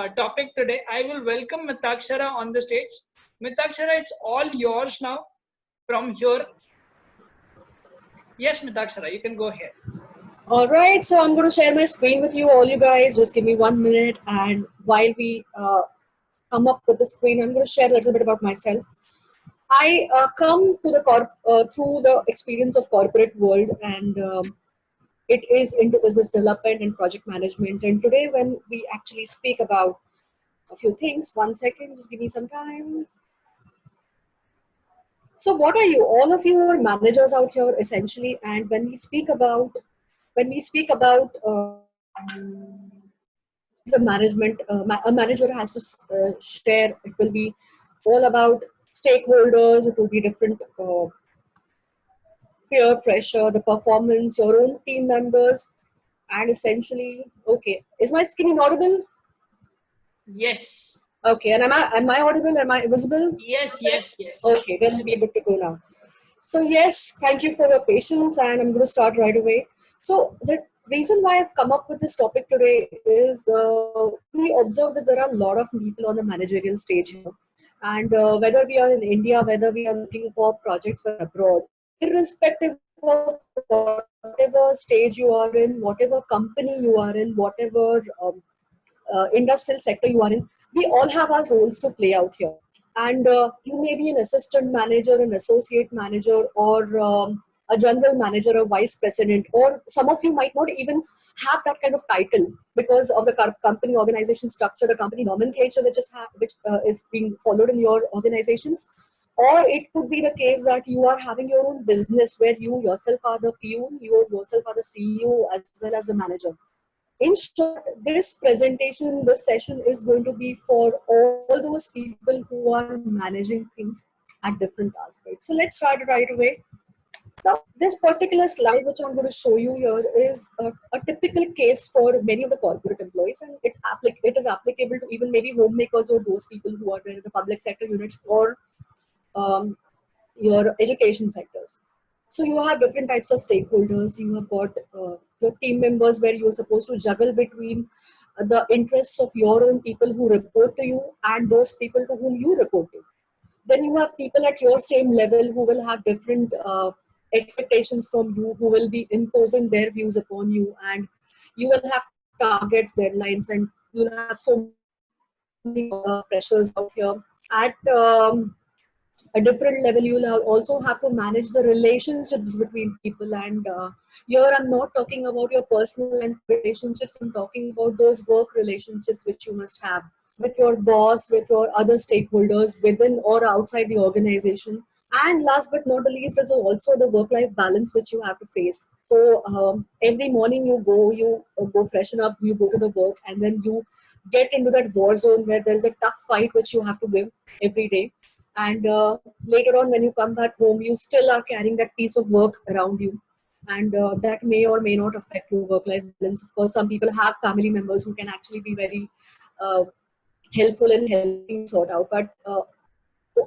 topic today, I will welcome Mitakshara on the stage. Mitakshara, it's all yours now. From here, yes, Mitakshara, you can go ahead. All right, so I'm going to share my screen with you, all you guys. Just give me 1 minute, and while we come up with the screen, I'm going to share a little bit about myself. I come to the through the experience of corporate world, and it is into business development and project management. And today, when we actually speak about a few things, 1 second, just give me some time. So, what are you? All of you are managers out here, essentially. And what is a management? A manager has to share. It will be all about stakeholders. It will be different peer pressure, the performance, your own team members, and essentially, okay, is my skin inaudible? Yes. Okay, and am I audible? Am I visible? Yes. Okay, then we're good to go now. So yes, thank you for your patience, and I'm going to start right away. So the reason why I've come up with this topic today is we observe that there are a lot of people on the managerial stage here, and whether we are in India, whether we are looking for projects for abroad, irrespective of whatever stage you are in, whatever company you are in, whatever industrial sector you are in, we all have our roles to play out here. And you may be an assistant manager, an associate manager, or a general manager, a vice president, or some of you might not even have that kind of title because of the company organization structure, the company nomenclature which is being followed in your organizations. Or it could be the case that you are having your own business where you yourself are the peon, you yourself are the CEO as well as the manager. In short, this presentation, this session is going to be for all those people who are managing things at different aspects. So let's start right away. Now, this particular slide which I'm going to show you here is a typical case for many of the corporate employees, and it is applicable to even maybe homemakers or those people who are there in the public sector units or um, your education sectors. So you have different types of stakeholders. You have got your team members where you're supposed to juggle between the interests of your own people who report to you and those people to whom you report to. Then you have people at your same level who will have different expectations from you, who will be imposing their views upon you, and you will have targets, deadlines, and you'll have so many pressures out here. At a different level, you'll also have to manage the relationships between people, and here I'm not talking about your personal and relationships, I'm talking about those work relationships which you must have with your boss, with your other stakeholders within or outside the organization. And last but not the least is also the work-life balance which you have to face. So every morning you go freshen up, you go to the work, and then you get into that war zone where there is a tough fight which you have to give every day. And later on, when you come back home, you still are carrying that piece of work around you, and that may or may not affect your work-life balance. Of course, some people have family members who can actually be very uh, helpful in helping you sort out, but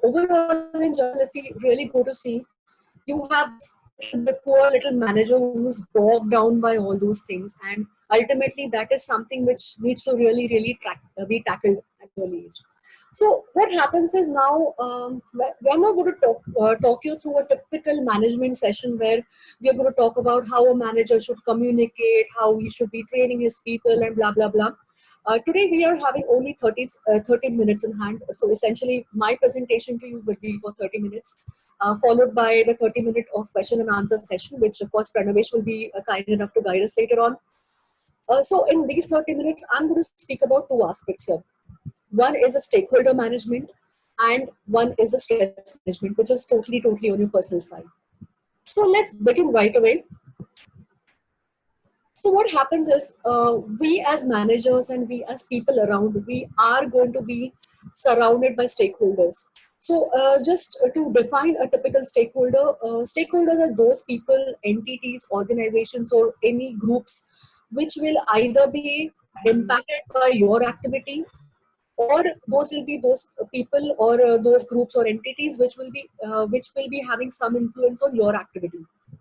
overall in general, if we really go to see, you have this poor little manager who's bogged down by all those things, and ultimately that is something which needs to really be tackled at early age. So what happens is now we're not going to talk you through a typical management session where we're going to talk about how a manager should communicate, how he should be training his people, and blah blah blah. Today we are having only 30 minutes in hand. So essentially my presentation to you will be for 30 minutes, followed by the 30-minute of question and answer session, which of course Pranavesh will be kind enough to guide us later on. So in these 30 minutes, I'm going to speak about two aspects here. One is a stakeholder management, and one is the stress management, which is totally on your personal side. So let's begin right away. So what happens is we as managers and we as people around, we are going to be surrounded by stakeholders. So just to define a typical stakeholder, stakeholders are those people, entities, organizations, or any groups which will either be impacted by your activity, or those will be those people or those groups or entities which will be having some influence on your activity,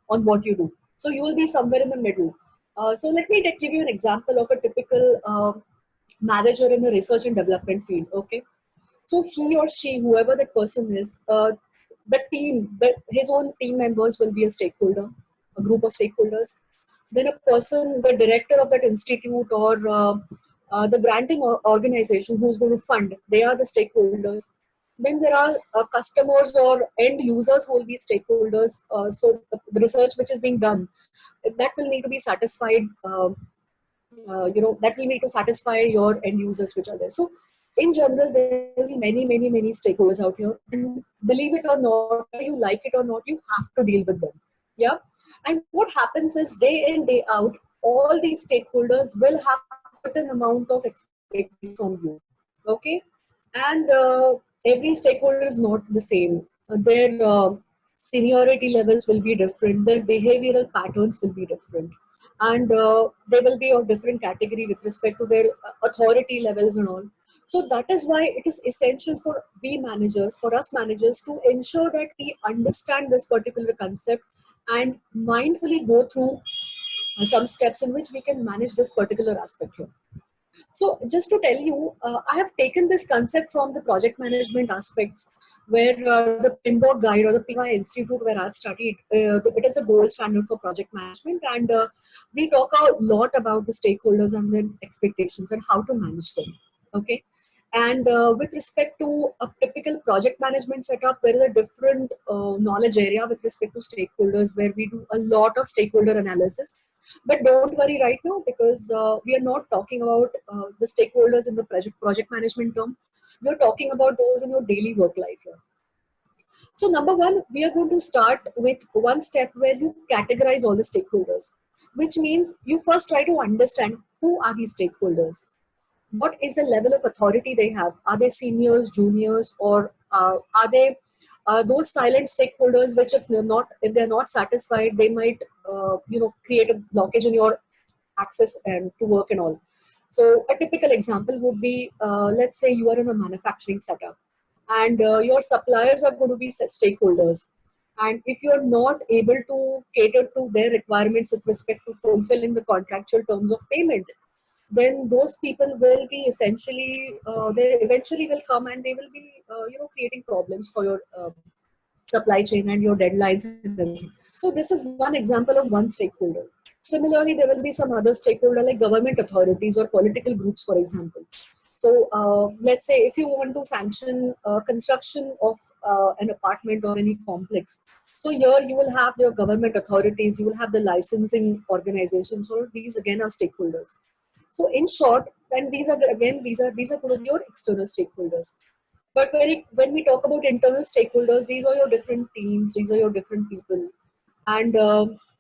on what you do. So you will be somewhere in the middle. So let me give you an example of a typical manager in the research and development field. Okay, so he or she, whoever that person is, the team, his own team members will be a stakeholder, a group of stakeholders. Then a person, the director of that institute or the granting organization who's going to fund, they are the stakeholders. Then there are customers or end users who will be stakeholders. So the research which is being done, that will need to be satisfied. That will need to satisfy your end users which are there. So in general, there will be many stakeholders out here, and believe it or not, whether you like it or not, you have to deal with them. Yeah. And what happens is, day in day out, all these stakeholders will have a certain amount of expectations from you. Okay. And every stakeholder is not the same. Their seniority levels will be different, their behavioral patterns will be different, and they will be of different category with respect to their authority levels and all. So that is why it is essential for we managers, for us managers, to ensure that we understand this particular concept and mindfully go through some steps in which we can manage this particular aspect here. So just to tell you, I have taken this concept from the project management aspects, where the PMBOK guide or the PY Institute where I've studied, it is a gold standard for project management, and we talk a lot about the stakeholders and their expectations and how to manage them. Okay. And with respect to a typical project management setup, there is a different knowledge area with respect to stakeholders, where we do a lot of stakeholder analysis. But don't worry right now, because we are not talking about the stakeholders in the project management term. We are talking about those in your daily work life here. So number one, we are going to start with one step where you categorize all the stakeholders, which means you first try to understand who are these stakeholders. What is the level of authority they have? Are they seniors, juniors, or are they those silent stakeholders which, if they're not satisfied, they might create a blockage in your access and to work and all. So a typical example would be, let's say you are in a manufacturing setup, and your suppliers are going to be stakeholders. And if you are not able to cater to their requirements with respect to fulfilling the contractual terms of payment, then those people will be essentially, they eventually will come and they will be creating problems for your supply chain and your deadlines and everything. So this is one example of one stakeholder. Similarly, there will be some other stakeholder like government authorities or political groups, for example. So let's say if you want to sanction construction of an apartment or any complex, so here you will have your government authorities, you will have the licensing organizations, so these again are stakeholders. So in short, and these are going to be your external stakeholders. But when we talk about internal stakeholders, these are your different teams, these are your different people. And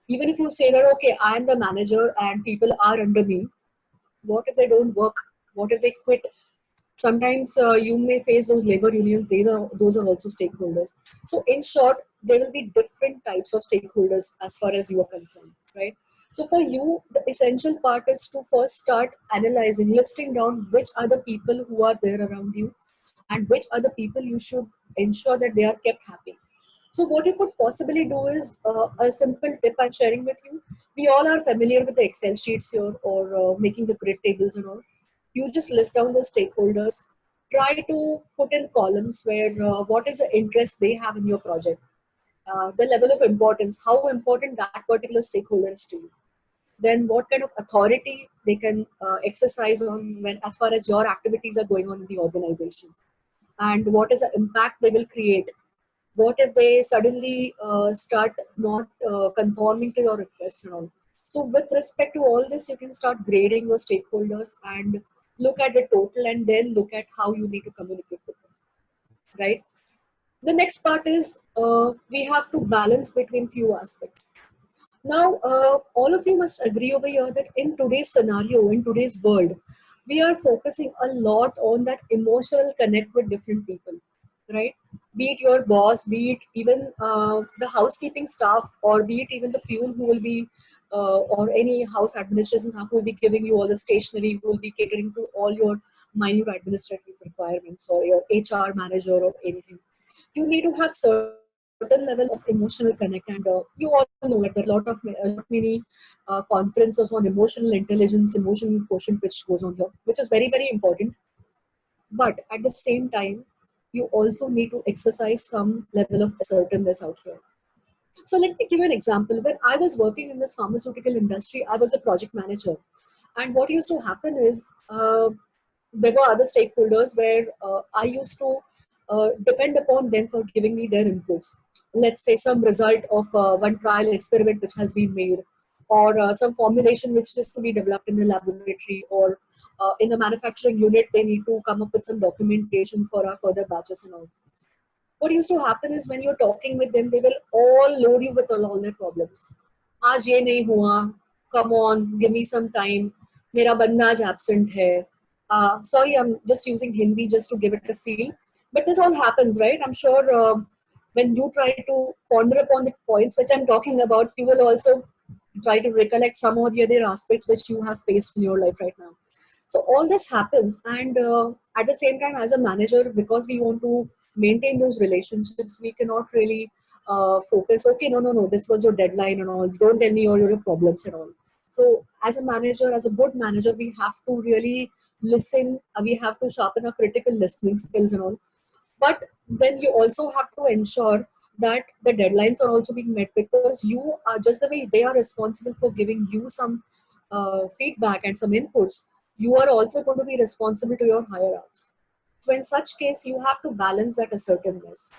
even if you say that, okay, I am the manager and people are under me, what if they don't work? What if they quit? Sometimes you may face those labor unions, those are also stakeholders. So in short, there will be different types of stakeholders as far as you are concerned, right? So for you, the essential part is to first start analyzing, listing down which are the people who are there around you and which are the people you should ensure that they are kept happy. So what you could possibly do is a simple tip I'm sharing with you. We all are familiar with the Excel sheets here, or making the grid tables and all. You just list down the stakeholders. Try to put in columns where what is the interest they have in your project, the level of importance, how important that particular stakeholder is to you. Then what kind of authority they can exercise on when, as far as your activities are going on in the organization, and what is the impact they will create. What if they suddenly start not conforming to your requests and all. So with respect to all this, you can start grading your stakeholders and look at the total, and then look at how you need to communicate with them, right? The next part is we have to balance between few aspects. Now, all of you must agree over here that in today's scenario, in today's world, we are focusing a lot on that emotional connect with different people, right? Be it your boss, be it even the housekeeping staff, or be it even the peon who will be, or any house administration staff who will be giving you all the stationery, who will be catering to all your minute administrative requirements, or your HR manager or anything. You need to have certain certain level of emotional connect. And you all know that there are a lot many conferences on emotional intelligence, emotional quotient, which goes on here, which is very, very important. But at the same time, you also need to exercise some level of assertiveness out here. So let me give you an example. When I was working in this pharmaceutical industry, I was a project manager. And what used to happen is there were other stakeholders where I used to depend upon them for giving me their inputs. Let's say some result of one trial experiment which has been made, or some formulation which is to be developed in the laboratory, or in the manufacturing unit, they need to come up with some documentation for our further batches and all. What used to happen is when you're talking with them, they will all load you with all their problems. आज ये नहीं हुआ, come on, give me some time, मेरा बंदा आज absent है. Sorry, I'm just using Hindi just to give it a feel. But this all happens, right? I'm sure when you try to ponder upon the points which I'm talking about, you will also try to recollect some of the other aspects which you have faced in your life right now. So all this happens, and at the same time, as a manager, because we want to maintain those relationships, we cannot really focus. Okay, no, this was your deadline and all. Don't tell me all your problems and all. So as a manager, as a good manager, we have to really listen. We have to sharpen our critical listening skills and all. But then you also have to ensure that the deadlines are also being met, because you are just the way they are responsible for giving you some feedback and some inputs. You are also going to be responsible to your higher ups. So in such case, you have to balance that assertiveness.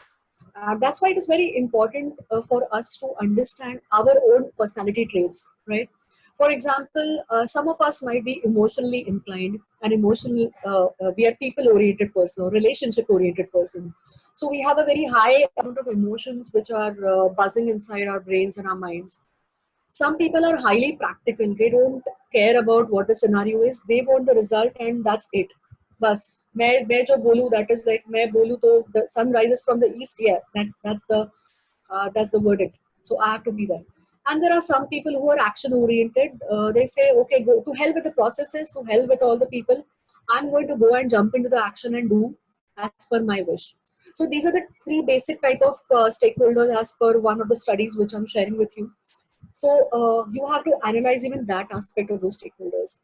That's why it is very important for us to understand our own personality traits, right? For example, some of us might be emotionally inclined and we are people-oriented person, relationship-oriented person. So we have a very high amount of emotions which are buzzing inside our brains and our minds. Some people are highly practical. They don't care about what the scenario is. They want the result and that's it. बस मैं जो बोलूँ, that is like मैं बोलूँ तो the sun rises from the east. Yeah, that's the verdict. So I have to be there. And there are some people who are action oriented. They say, okay, go to hell with the processes, to hell with all the people. I'm going to go and jump into the action and do as per my wish. So these are the three basic type of stakeholders as per one of the studies which I'm sharing with you. So you have to analyze even that aspect of those stakeholders,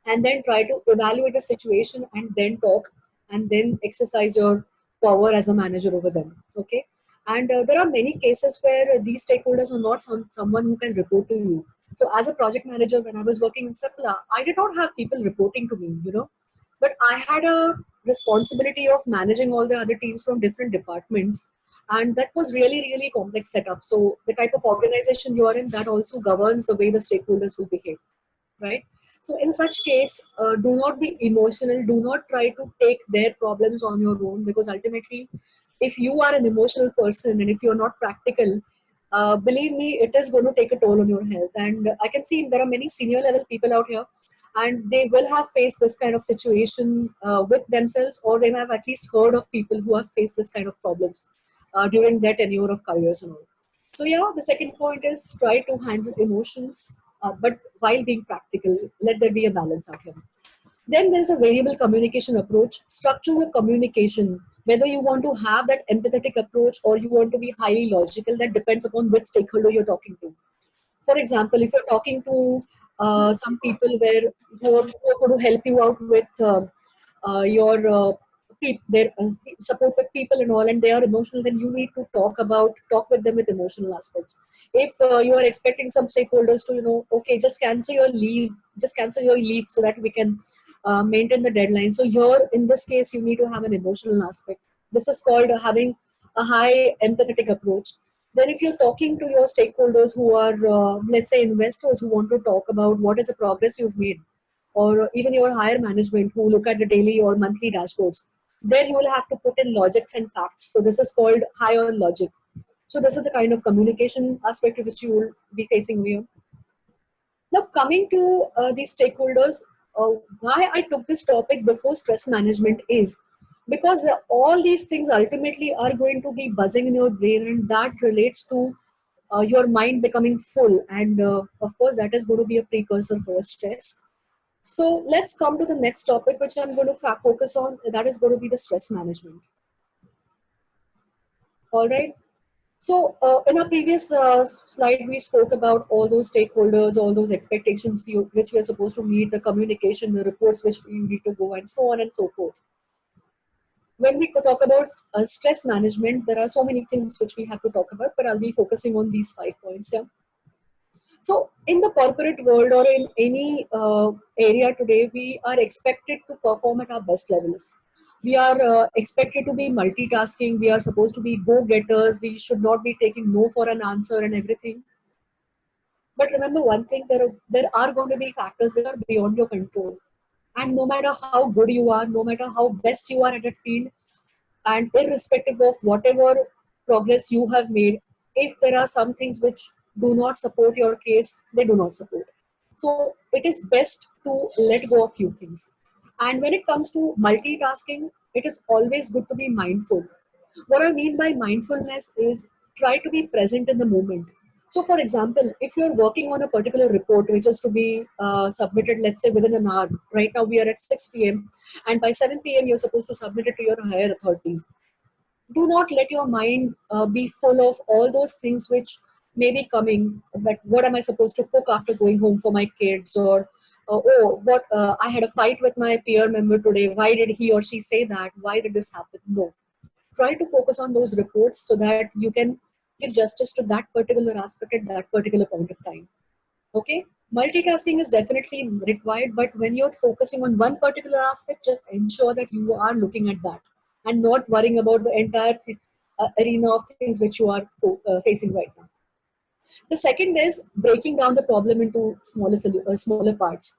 and then try to evaluate the situation, and then talk, and then exercise your power as a manager over them. Okay. And there are many cases where these stakeholders are not someone who can report to you. So as a project manager, when I was working in Sapla, I did not have people reporting to me, but I had a responsibility of managing all the other teams from different departments. And that was really, really complex setup. So the type of organization you are in, that also governs the way the stakeholders will behave, right? So in such case, do not be emotional. Do not try to take their problems on your own, because ultimately, if you are an emotional person and if you're not practical, believe me, it is going to take a toll on your health. And I can see there are many senior level people out here, and they will have faced this kind of situation with themselves, or they have at least heard of people who have faced this kind of problems during their tenure of careers and all. So yeah, the second point is try to handle emotions, but while being practical. Let there be a balance out here. Then there's a variable communication approach, structural communication. Whether you want to have that empathetic approach or you want to be highly logical, that depends upon which stakeholder you're talking to. For example, if you're talking to some people who are going to help you out with your their support with people and all, and they are emotional, then you need to talk with them with emotional aspects. If you are expecting some stakeholders to, okay, just cancel your leave so that we can maintain the deadline. So here, in this case, you need to have an emotional aspect. This is called having a high empathetic approach. Then if you're talking to your stakeholders who are, let's say, investors who want to talk about what is the progress you've made, or even your higher management who look at the daily or monthly dashboards, there you will have to put in logics and facts. So this is called higher logic. So this is the kind of communication aspect which you will be facing here. Now coming to these stakeholders, why I took this topic before stress management is because all these things ultimately are going to be buzzing in your brain, and that relates to your mind becoming full, and of course that is going to be a precursor for your stress. So let's come to the next topic which I'm going to focus on, that is going to be the stress management. All right. So in our previous slide, we spoke about all those stakeholders, all those expectations which we are supposed to meet, the communication, the reports which we need to go, and so on and so forth. When we talk about stress management, there are so many things which we have to talk about, but I'll be focusing on these 5 points here. So in the corporate world or in any area today, we are expected to perform at our best levels. We are expected to be multitasking. We are supposed to be go-getters. We should not be taking no for an answer and everything. But remember one thing, there are going to be factors which are beyond your control. And no matter how good you are, no matter how best you are at that field, and irrespective of whatever progress you have made, if there are some things which do not support your case, they do not support. So it is best to let go of few things. And when it comes to multitasking, it is always good to be mindful. What I mean by mindfulness is try to be present in the moment. So for example, if you're working on a particular report which is to be submitted, let's say within an hour, right now we are at 6 p.m. and by 7 p.m. you're supposed to submit it to your higher authorities. Do not let your mind be full of all those things which may be coming, like what am I supposed to cook after going home for my kids, or oh, what I had a fight with my peer member today, why did he or she say that, why did this happen? No, try to focus on those reports so that you can give justice to that particular aspect at that particular point of time. Okay, multitasking is definitely required, but when you're focusing on one particular aspect, just ensure that you are looking at that and not worrying about the entire arena of things which you are facing right now. The second is breaking down the problem into smaller parts.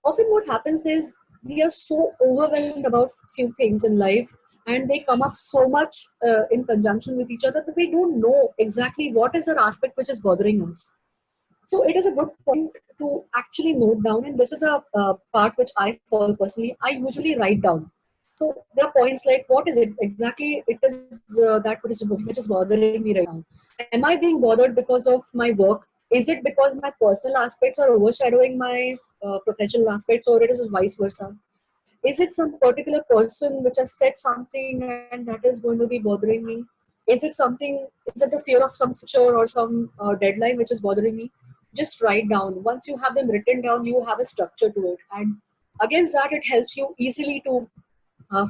Often what happens is we are so overwhelmed about few things in life, and they come up so much in conjunction with each other that we don't know exactly what is the aspect which is bothering us. So it is a good point to actually note down, and this is a part which I follow personally. I usually write down. So there are points like what is it exactly? It is that which is bothering me right now. Am I being bothered because of my work? Is it because my personal aspects are overshadowing my professional aspects, or it is vice versa? Is it some particular person which has said something and that is going to be bothering me? Is it something, is it the fear of some future or some deadline which is bothering me? Just write down. Once you have them written down, you have a structure to it. And against that, it helps you easily to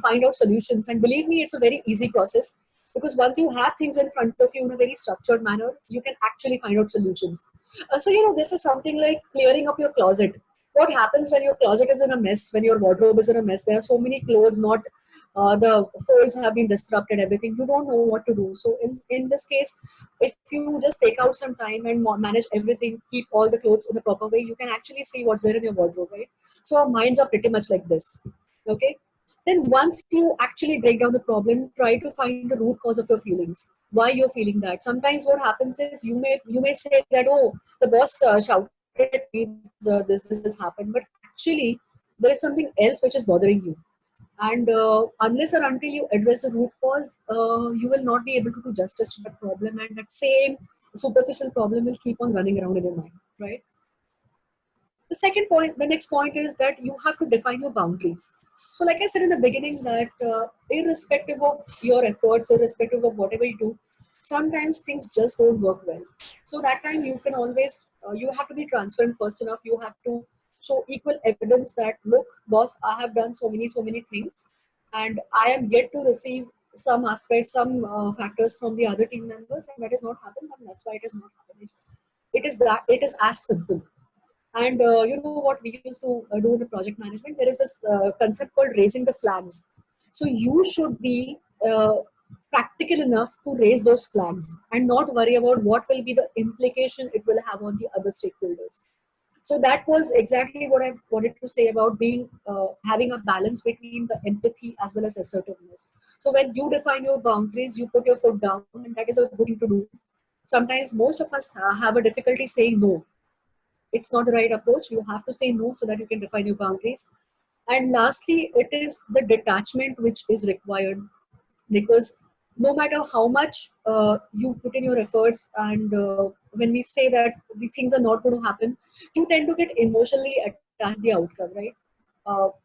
find out solutions. And believe me, it's a very easy process because once you have things in front of you in a very structured manner, you can actually find out solutions. This is something like clearing up your closet. What happens when your closet is in a mess, when your wardrobe is in a mess? There are so many clothes, not the folds have been disrupted, everything. You don't know what to do. So in this case, if you just take out some time and manage everything, keep all the clothes in the proper way, you can actually see what's there in your wardrobe, right? So our minds are pretty much like this. Okay. Then once you actually break down the problem, try to find the root cause of your feelings. Why you're feeling that? Sometimes what happens is you may say that, oh, the boss shouted at me because this happened, but actually there is something else which is bothering you. And unless or until you address the root cause, you will not be able to do justice to that problem, and that same superficial problem will keep on running around in your mind, right? The next point is that you have to define your boundaries. So like I said in the beginning that irrespective of your efforts, irrespective of whatever you do, sometimes things just don't work well. So that time you can always you have to be transparent first enough. You have to show equal evidence that, look boss, I have done so many things, and I am yet to receive some aspects, some factors from the other team members, and that is not happened, and that's why it is not happening. It is as simple. And you know what we used to do in the project management? There is this concept called raising the flags. So you should be practical enough to raise those flags and not worry about what will be the implication it will have on the other stakeholders. So that was exactly what I wanted to say about being having a balance between the empathy as well as assertiveness. So when you define your boundaries, you put your foot down, and that is a good thing to do. Sometimes most of us have a difficulty saying no. It's not the right approach. You have to say no so that you can define your boundaries. And lastly, it is the detachment which is required, because no matter how much you put in your efforts, and when we say that the things are not going to happen, you tend to get emotionally attached to the outcome, right?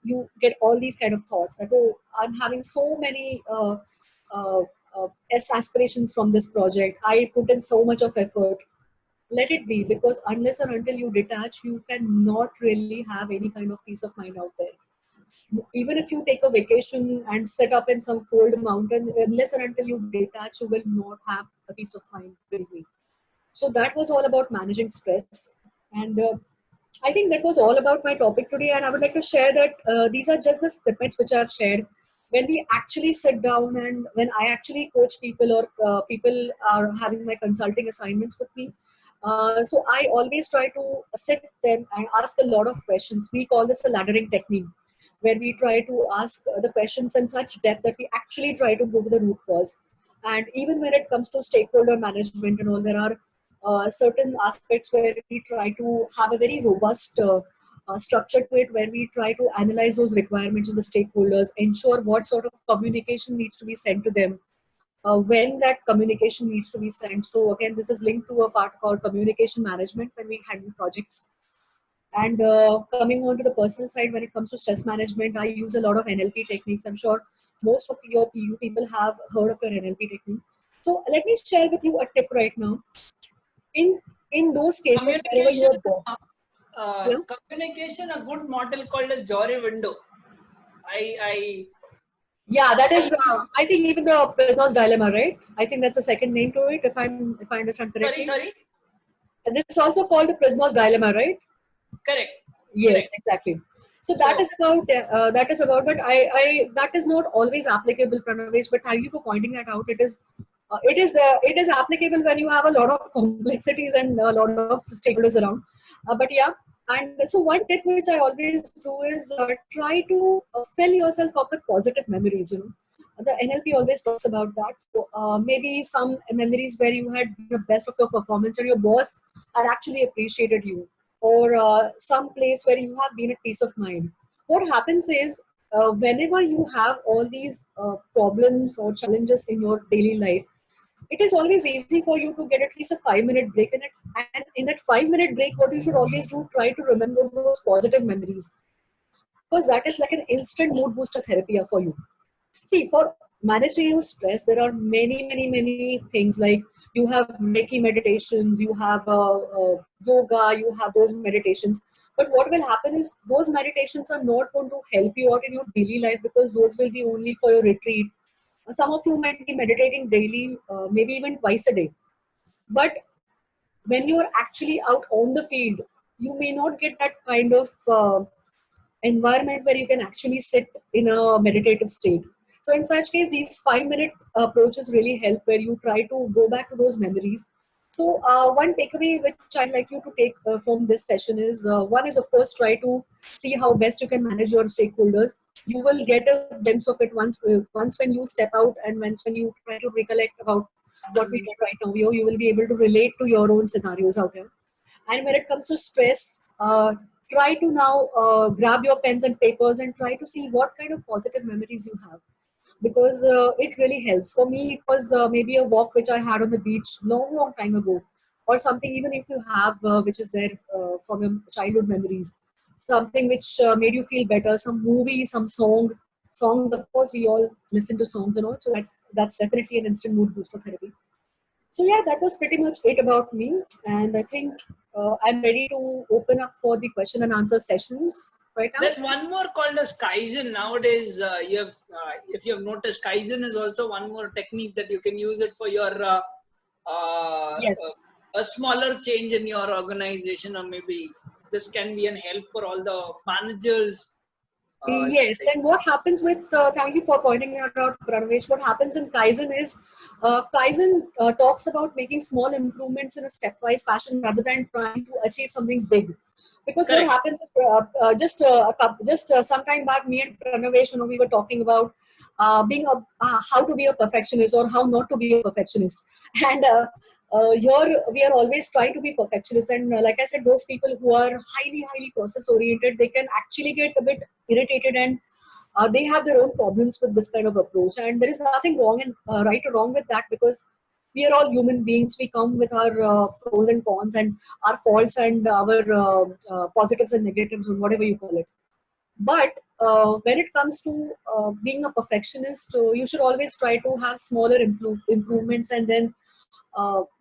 You get all these kind of thoughts that, oh, I'm having so many aspirations from this project. I put in so much of effort. Let it be, because unless and until you detach, you cannot really have any kind of peace of mind out there. Even if you take a vacation and set up in some cold mountain, unless and until you detach, you will not have a peace of mind, believe me. So that was all about managing stress. And I think that was all about my topic today. And I would like to share that these are just the snippets which I've shared. When we actually sit down and when I actually coach people, or people are having my consulting assignments with me, so I always try to sit them and ask a lot of questions. We call this a laddering technique, where we try to ask the questions in such depth that we actually try to go to the root cause. And even when it comes to stakeholder management and all, there are certain aspects where we try to have a very robust structure to it, where we try to analyze those requirements of the stakeholders, ensure what sort of communication needs to be sent to them, when that communication needs to be sent. So again, this is linked to a part called communication management when we handle projects. And coming on to the personal side, when it comes to stress management, I use a lot of NLP techniques. I'm sure most of you people have heard of your NLP technique. So let me share with you a tip right now. In in those cases, wherever you Communication, are born, yeah, communication, a good model called as Jory window. I yeah, that is. I think even the prisoner's dilemma, right? I think that's the second name to it, if I understand sorry, correctly. sorry, And this is also called the prisoner's dilemma, right? correct, Yes, correct. exactly. So So that is about, but I that is not always applicable, Pranavesh. But thank you for pointing that out. It is applicable when you have a lot of complexities and a lot of stakeholders around. But yeah, and so one tip which I always do is try to fill yourself up with positive memories. You know, the NLP always talks about that. So maybe some memories where you had the best of your performance and your boss had actually appreciated you, or some place where you have been at peace of mind. What happens is, whenever you have all these problems or challenges in your daily life, it is always easy for you to get at least a 5 minute break. And in that 5 minute break, what you should always do, try to remember those positive memories, because that is like an instant mood booster therapy for you. See, for managing your stress, there are many things, like you have Reiki meditations, you have yoga, you have those meditations. But what will happen is those meditations are not going to help you out in your daily life, because those will be only for your retreat. Some of you might be meditating daily, maybe even twice a day. But when you're actually out on the field, you may not get that kind of environment where you can actually sit in a meditative state. So in such case, these 5 minute approaches really help, where you try to go back to those memories. So one takeaway which I'd like you to take from this session is, one is of course try to see how best you can manage your stakeholders. You will get a glimpse of it once when you step out, and once when you try to recollect about what we did right now. You will be able to relate to your own scenarios out there. And when it comes to stress, try to now grab your pens and papers and try to see what kind of positive memories you have, because it really helps. For me, it was maybe a walk which I had on the beach long time ago, or something. Even if you have which is there from your childhood memories, something which made you feel better, some movie, some songs. Of course, we all listen to songs and all, so that's definitely an instant mood booster therapy. So yeah, that was pretty much it about me, and I think I'm ready to open up for the question and answer sessions right now. there's one more called as Kaizen nowadays. You have, if you have noticed, Kaizen is also one more technique that you can use it for your Yes. a smaller change in your organization, or maybe this can be an help for all the managers. Yes, and what happens with, thank you for pointing that out, Pranavesh. What happens in Kaizen is, Kaizen talks about making small improvements in a stepwise fashion rather than trying to achieve something big. Because what Correct. happens is, just some time back, me and Pranavesh, we were talking about how to be a perfectionist or how not to be a perfectionist. And here we are always trying to be perfectionists. And like I said, those people who are highly process oriented, they can actually get a bit irritated, and they have their own problems with this kind of approach. And there is nothing wrong and right or wrong with that, because we are all human beings. We come with our pros and cons, and our faults, and our positives and negatives, and whatever you call it. But when it comes to being a perfectionist, you should always try to have smaller improvements, and then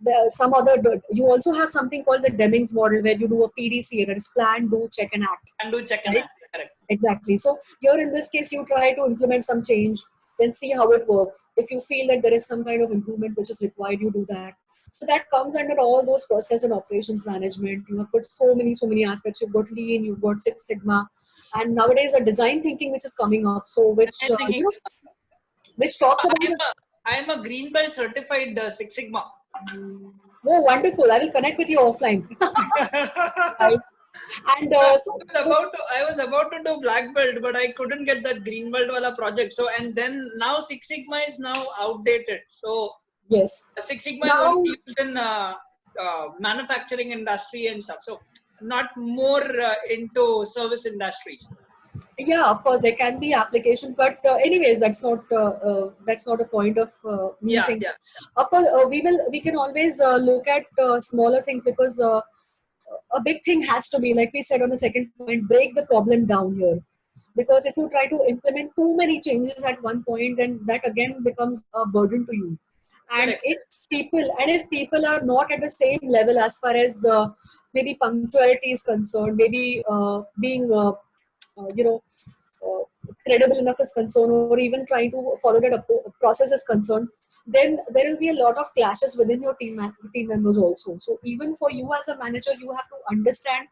there are some other. You also have something called the Deming's model, where you do a PDCA, that is plan, do, check, and act. And do check and Right? act. Correct. Exactly. So here in this case, you try to implement some change, then see how it works. If you feel that there is some kind of improvement which is required, you do that. So that comes under all those process and operations management. You have put so many aspects. You've got Lean, you've got Six Sigma, and nowadays a design thinking which is coming up. So which I think which talks about I'm the, I'm a green belt certified Six Sigma. oh, wonderful. I will connect with you offline. Right. And I was about to do black belt, but I couldn't get that green belt wala project. So and then now Six Sigma is now outdated. So yes. Six Sigma is Now, only used in manufacturing industry and stuff. So not more into service industries. yeah, of course there can be application, but anyways, that's not a point of me Yeah, saying. yeah. Of course, we can always look at smaller things, because a big thing has to be, like we said on the second point, break the problem down here. Because if you try to implement too many changes at one point, then that again becomes a burden to you. And Correct. if people are not at the same level as far as maybe punctuality is concerned, maybe being you know credible enough is concerned, or even trying to follow that process is concerned, then there will be a lot of clashes within your team members also. So even for you as a manager, you have to understand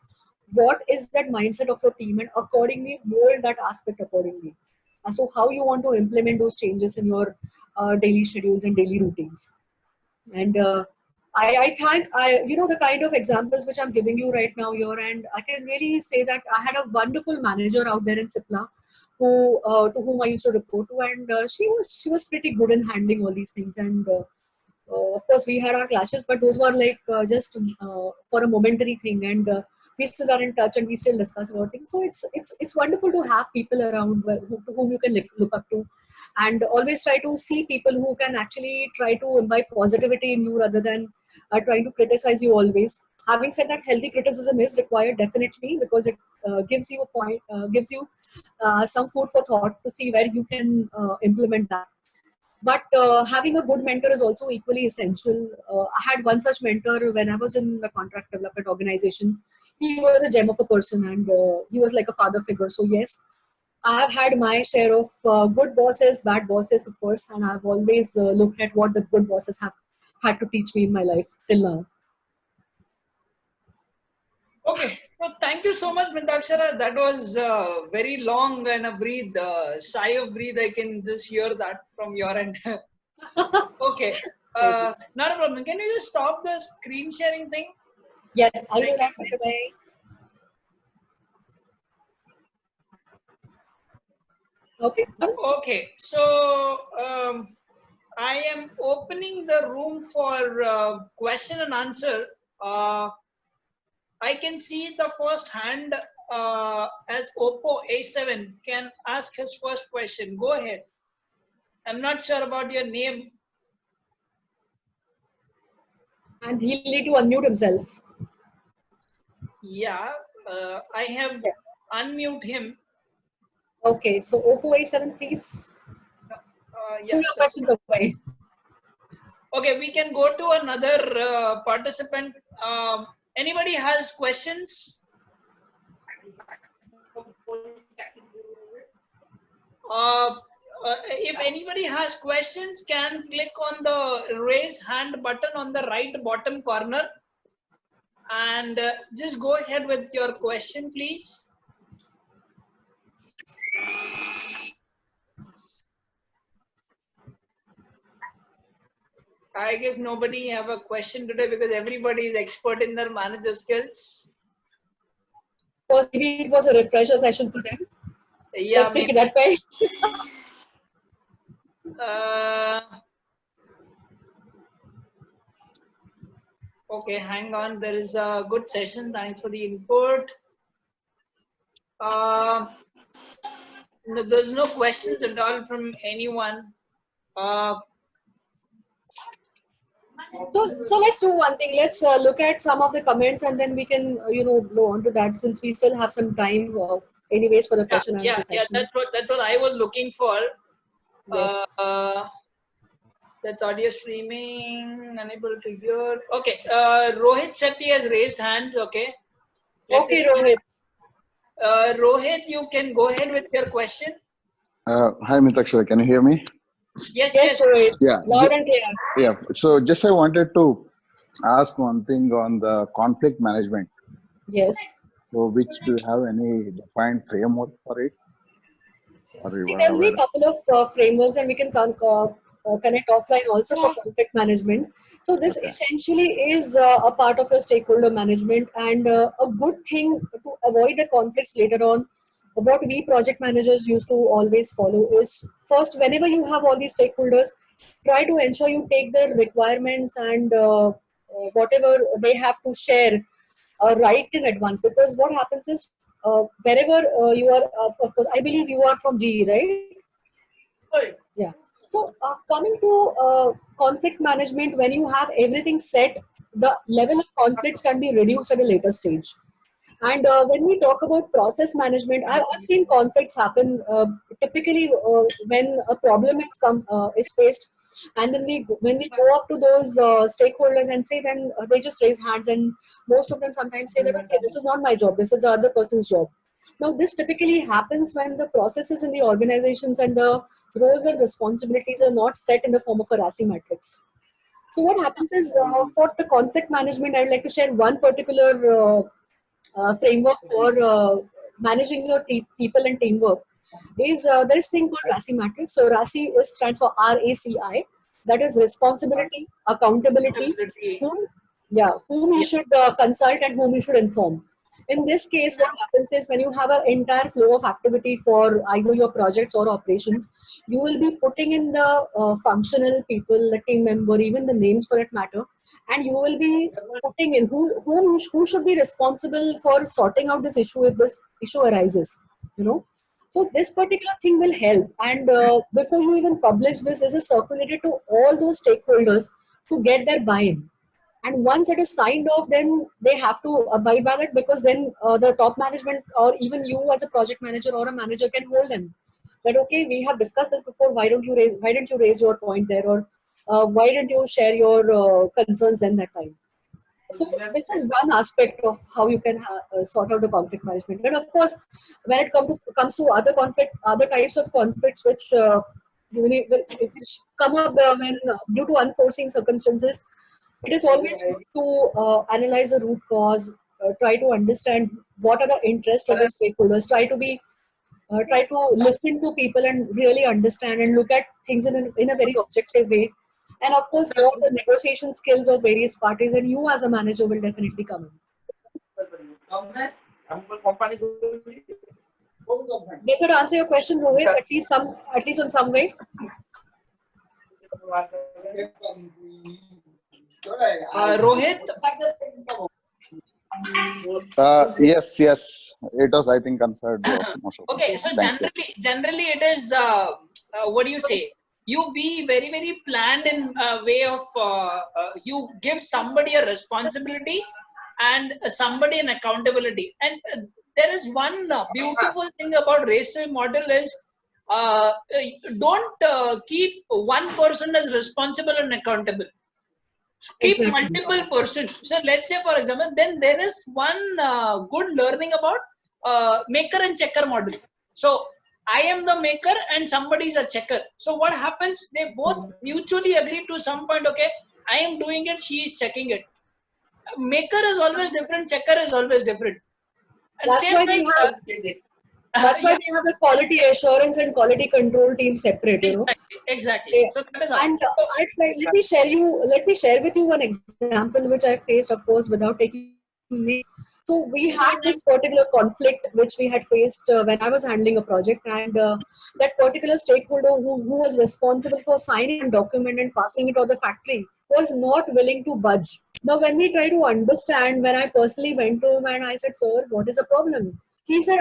what is that mindset of your team, and accordingly mold that aspect accordingly as to how you want to implement those changes in your daily schedules and daily routines. And I think the kind of examples which I'm giving you right now here, and I can really say that I had a wonderful manager out there in Sipla, who to whom I used to report to, and she was pretty good in handling all these things. And of course, we had our clashes, but those were like just for a momentary thing, and we still are in touch, and we still discuss about things. So it's wonderful to have people around to whom you can look up to, and always try to see people who can actually try to imbibe positivity in you rather than trying to criticize you always. Having said that, healthy criticism is required definitely, because it gives you a point, gives you some food for thought to see where you can implement that. But having a good mentor is also equally essential. I had one such mentor when I was in the contract development organization. He was a gem of a person, and he was like a father figure. So yes, I have had my share of good bosses, bad bosses, of course, and I've always looked at what the good bosses have had to teach me in my life till now. Okay, so thank you so much, Mridakshara. That was very long and a breathe, sigh of breathe. I can just hear that from your end. Okay, not a problem. Can you just stop the screen sharing thing? Yes, I will right away. Okay. Okay, so I am opening the room for question and answer. I can see the first hand as Oppo A7 can ask his first question. Go ahead. I'm not sure about your name. And he'll need to unmute himself. Yeah, I have unmute him. Okay, so Oppo A7, please. Yeah. Your questions away. Okay, we can go to another participant. Anybody has questions? If anybody has questions, can click on the raise hand button on the right bottom corner and just go ahead with your question, please. I guess nobody have a question today because everybody is expert in their manager skills. Because maybe it was a refresher session for them. Yeah, let's take it that way. Okay, hang on. There is a good session. Thanks for the input. No, there's no questions at all from anyone. So let's do one thing. Let's look at some of the comments, and then we can blow on to that, since we still have some time anyways for the Yeah, question and answer yeah. session. That's what I was looking for. Yes. That's audio streaming. Unable to hear. Okay. Rohit Shetty has raised hands. Okay. Let us Okay, see. Rohit. Rohit, you can go ahead with your question. Hi, Mitakshara. Can you hear me? Yes, Yes, yes. Rohit. Yeah. Loud and clear. Yeah. So just I wanted to ask one thing on the conflict management. Yes. So which do you have any defined framework for it? Or you See, are there'll be a aware? couple of frameworks, and we can connect offline also for conflict management. So this Okay. essentially is a part of your stakeholder management, and a good thing to avoid the conflicts later on. What we project managers used to always follow is first, whenever you have all these stakeholders, try to ensure you take their requirements and whatever they have to share right in advance, because what happens is wherever you are, of course, I believe you are from GE, right? Right. Yeah. So coming to conflict management, when you have everything set, the level of conflicts can be reduced at a later stage. And when we talk about process management, I've seen conflicts happen typically when a problem is faced, and then when we go up to those stakeholders and say, then they just raise hands, and most of them sometimes say that, okay, this is not my job, this is the other person's job. Now, this typically happens when the processes in the organizations and the roles and responsibilities are not set in the form of a RACI matrix. So what happens is for the conflict management, I would like to share one particular framework for managing your people and teamwork. Is there is thing called RACI matrix. So RACI stands for RACI. That is responsibility, accountability, whom you should consult and whom you should inform. In this case, what happens is when you have an entire flow of activity for either your projects or operations, you will be putting in the functional people, the team member, even the names for that matter, and you will be putting in who should be responsible for sorting out this issue if this issue arises. You know, so this particular thing will help. And before you even publish this is circulated to all those stakeholders to get their buy-in. And once it is signed off, then they have to abide by it, because then the top management or even you as a project manager or a manager can hold them. That okay, we have discussed this before. Why didn't you raise your point there, or why didn't you share your concerns then that time? So this is one aspect of how you can sort out the conflict management. But of course, when it comes to other types of conflicts, which it's come up when due to unforeseen circumstances, it is always good to analyze the root cause, try to understand what are the interests of the stakeholders, try to listen to people and really understand and look at things in a very objective way. And of course, know the negotiation skills of various parties, and you as a manager will definitely come in. Does it answer your question, Rohit? At least in some way. Rohit, Yes, yes. It was, I think, answered most of them. okay, so Thanks. Yeah. generally it is what do you say? You be very, very planned in a way of you give somebody a responsibility and somebody an accountability. And there is one beautiful thing about racial model is don't keep one person as responsible and accountable. Keep Exactly. multiple person. So let's say, for example, then there is one good learning about maker and checker model. So I am the maker and somebody is a checker. So what happens? They both mutually agree to some point. Okay, I am doing it, she is checking it. Maker is always different, checker is always different. And That's same why like that's why yeah, we have the quality assurance and quality control team separate. You know. exactly. Yeah. So that is how. And let me share with you one example which I faced, of course, without taking names. So we had this particular conflict which we had faced when I was handling a project, and that particular stakeholder who was responsible for signing a document and passing it to the factory was not willing to budge. Now, when we try to understand, when I personally went to him and I said, "Sir, what is the problem?" He said,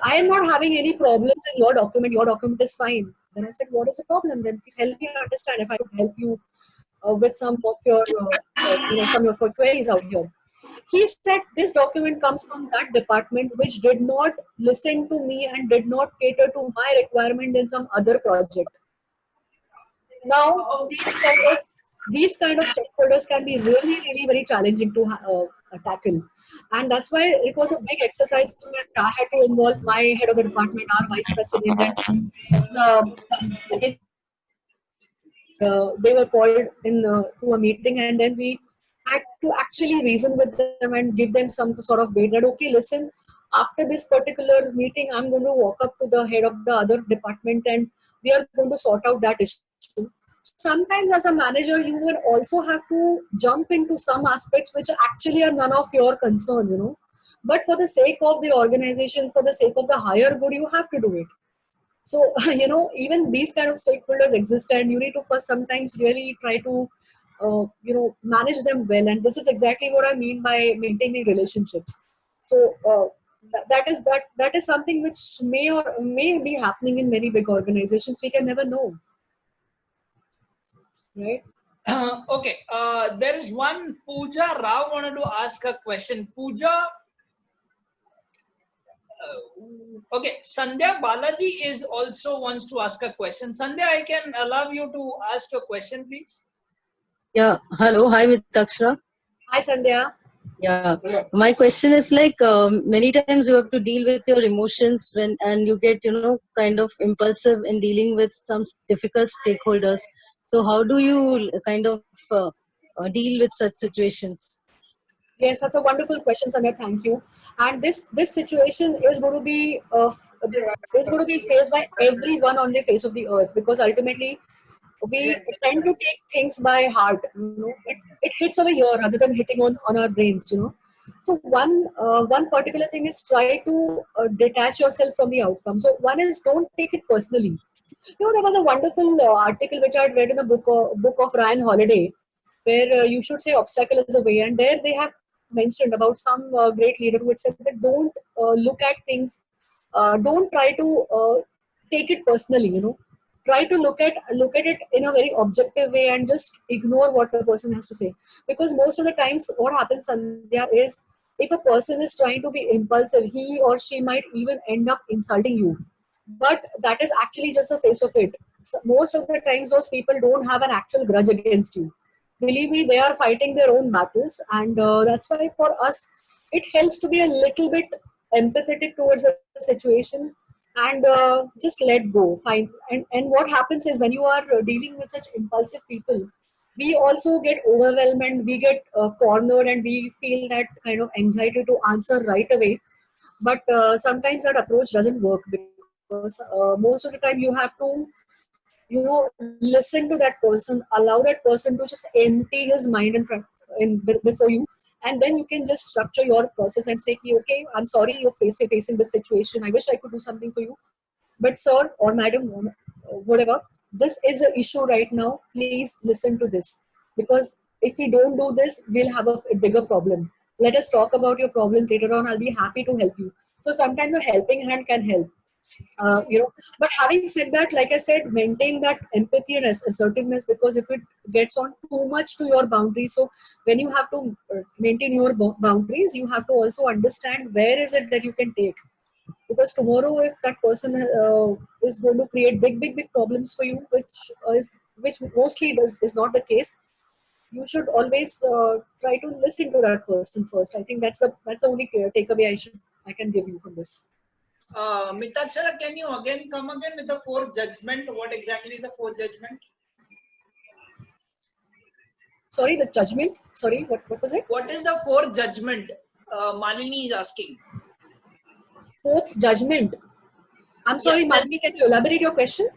I am not having any problems in your document. Your document is fine. Then I said, what is the problem? Then please help me understand if I could help you with some of your, some of your queries out here. He said this document comes from that department which did not listen to me and did not cater to my requirement in some other project. Now, these kind of stakeholders can be really, really very challenging to tackle, and that's why it was a big exercise where I had to involve my head of the department, our vice president, and his, they were called in to a meeting, and then we had to actually reason with them and give them some sort of bait that okay, listen, after this particular meeting, I'm going to walk up to the head of the other department and we are going to sort out that issue. Sometimes as a manager, you will also have to jump into some aspects which actually are none of your concern, you know. But for the sake of the organization, for the sake of the higher good, you have to do it. So, you know, even these kind of stakeholders exist, and you need to first sometimes really try to, manage them well. And this is exactly what I mean by maintaining relationships. So, that is something which may be happening in many big organizations. We can never know, right? Okay, there is one Pooja Rao wanted to ask a question. Pooja, okay, Sandhya Balaji is also wants to ask a question. Sandhya, I can allow you to ask your question, please. Yeah, hello. Hi, Mitakshra. Hi, Sandhya. Yeah, my question is like many times you have to deal with your emotions and you get, kind of impulsive in dealing with some difficult stakeholders. So how do you kind of deal with such situations? Yes, that's a wonderful question, Sandhya. Thank you. And this situation is going to be faced by everyone on the face of the earth, because ultimately we tend to take things by heart. You know, it hits over here rather than hitting on our brains. You know, so one particular thing is try to detach yourself from the outcome. So one is don't take it personally. You know, there was a wonderful article which I had read in the book of Ryan Holiday, where you should say obstacle is a way, and there they have mentioned about some great leader who had said that don't look at things, don't try to take it personally. You know, try to look at it in a very objective way and just ignore what the person has to say, because most of the times what happens, Sandhya, is if a person is trying to be impulsive, he or she might even end up insulting you, but that is actually just the face of it. So most of the times those people don't have an actual grudge against you. Believe me, they are fighting their own battles, and that's why for us it helps to be a little bit empathetic towards the situation and just let go. Fine. And what happens is when you are dealing with such impulsive people, we also get overwhelmed and we get cornered and we feel that kind of anxiety to answer right away. But sometimes that approach doesn't work, because most of the time you have to, you know, listen to that person, allow that person to just empty his mind before you, and then you can just structure your process and say, okay, I'm sorry you're facing this situation, I wish I could do something for you, but sir or madam, whatever, this is an issue right now, please listen to this, because if we don't do this, we'll have a bigger problem. Let us talk about your problems later on, I'll be happy to help you. So sometimes a helping hand can help. But having said that, like I said, maintain that empathy and assertiveness, because if it gets on too much to your boundaries, so when you have to maintain your boundaries, you have to also understand where is it that you can take, because tomorrow if that person is going to create big problems for you, which mostly is not the case, you should always try to listen to that person first. I think that's the only takeaway I can give you from this. Mitakshara, can you again come again with the fourth judgment? What exactly is the fourth judgment? Sorry, the judgment? Sorry, what was it? What is the fourth judgment? Malini is asking. Fourth judgment. I'm sorry, Yeah. Malini, can you elaborate your question?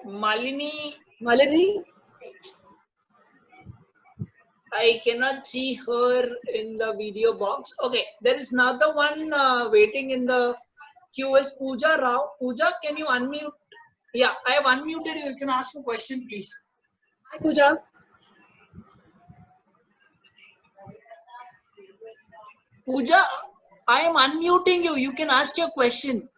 Malini? I cannot see her in the video box. Okay, there is another one waiting in the queue is Pooja Rao. Pooja, can you unmute? Yeah, I have unmuted you. You can ask a question, please. Hi, Pooja. Pooja, I am unmuting you. You can ask your question.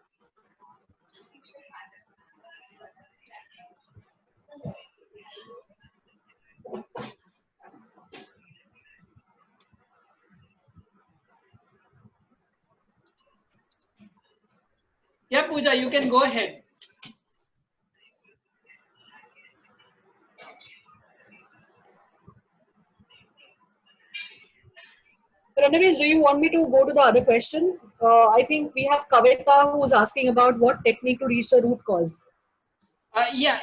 Yeah, Pooja, you can go ahead. Ranavesh, do you want me to go to the other question? I think we have Kavita who's asking about what technique to reach the root cause. Yeah.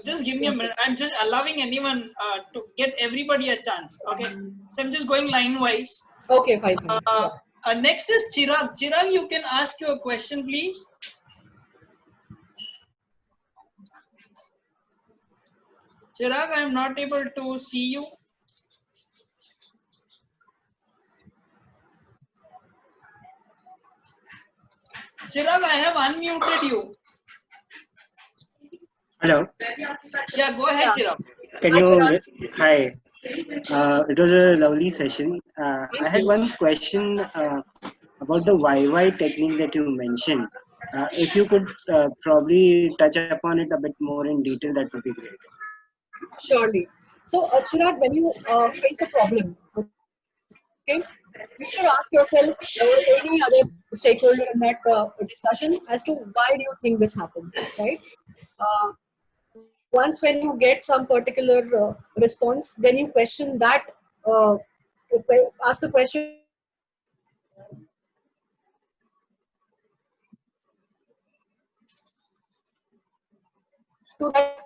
Just give me a minute. I'm just allowing anyone to get everybody a chance. Okay. So I'm just going line wise. Okay, fine. Sure. Next is Chirag. Chirag, you can ask your question, please. Chirag, I'm not able to see you. Chirag, I have unmuted you. Hello. Yeah, go ahead, Chirag. Can Hi, you? Chirag. Hi. It was a lovely session. I had one question about the YY technique that you mentioned. If you could probably touch upon it a bit more in detail, that would be great. Surely. So, Chirag, when you face a problem, okay, you should ask yourself or any other stakeholder in that discussion as to why do you think this happens, right? Uh, Once when you get some particular response, then you question that, uh, ask the question to that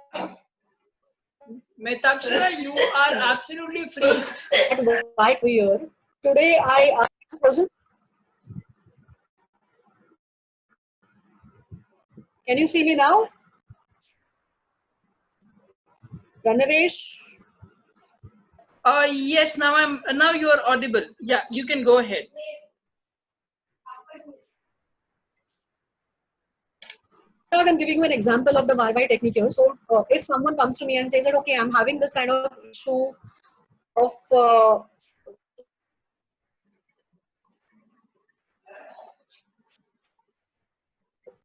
Metakshara, you are absolutely freezed. why here. Today I am frozen. Can you see me now? Ranavesh? Yes, now you are audible. Yeah, you can go ahead. I'm giving you an example of the YY technique here. So if someone comes to me and says that, okay, I'm having this kind of issue of so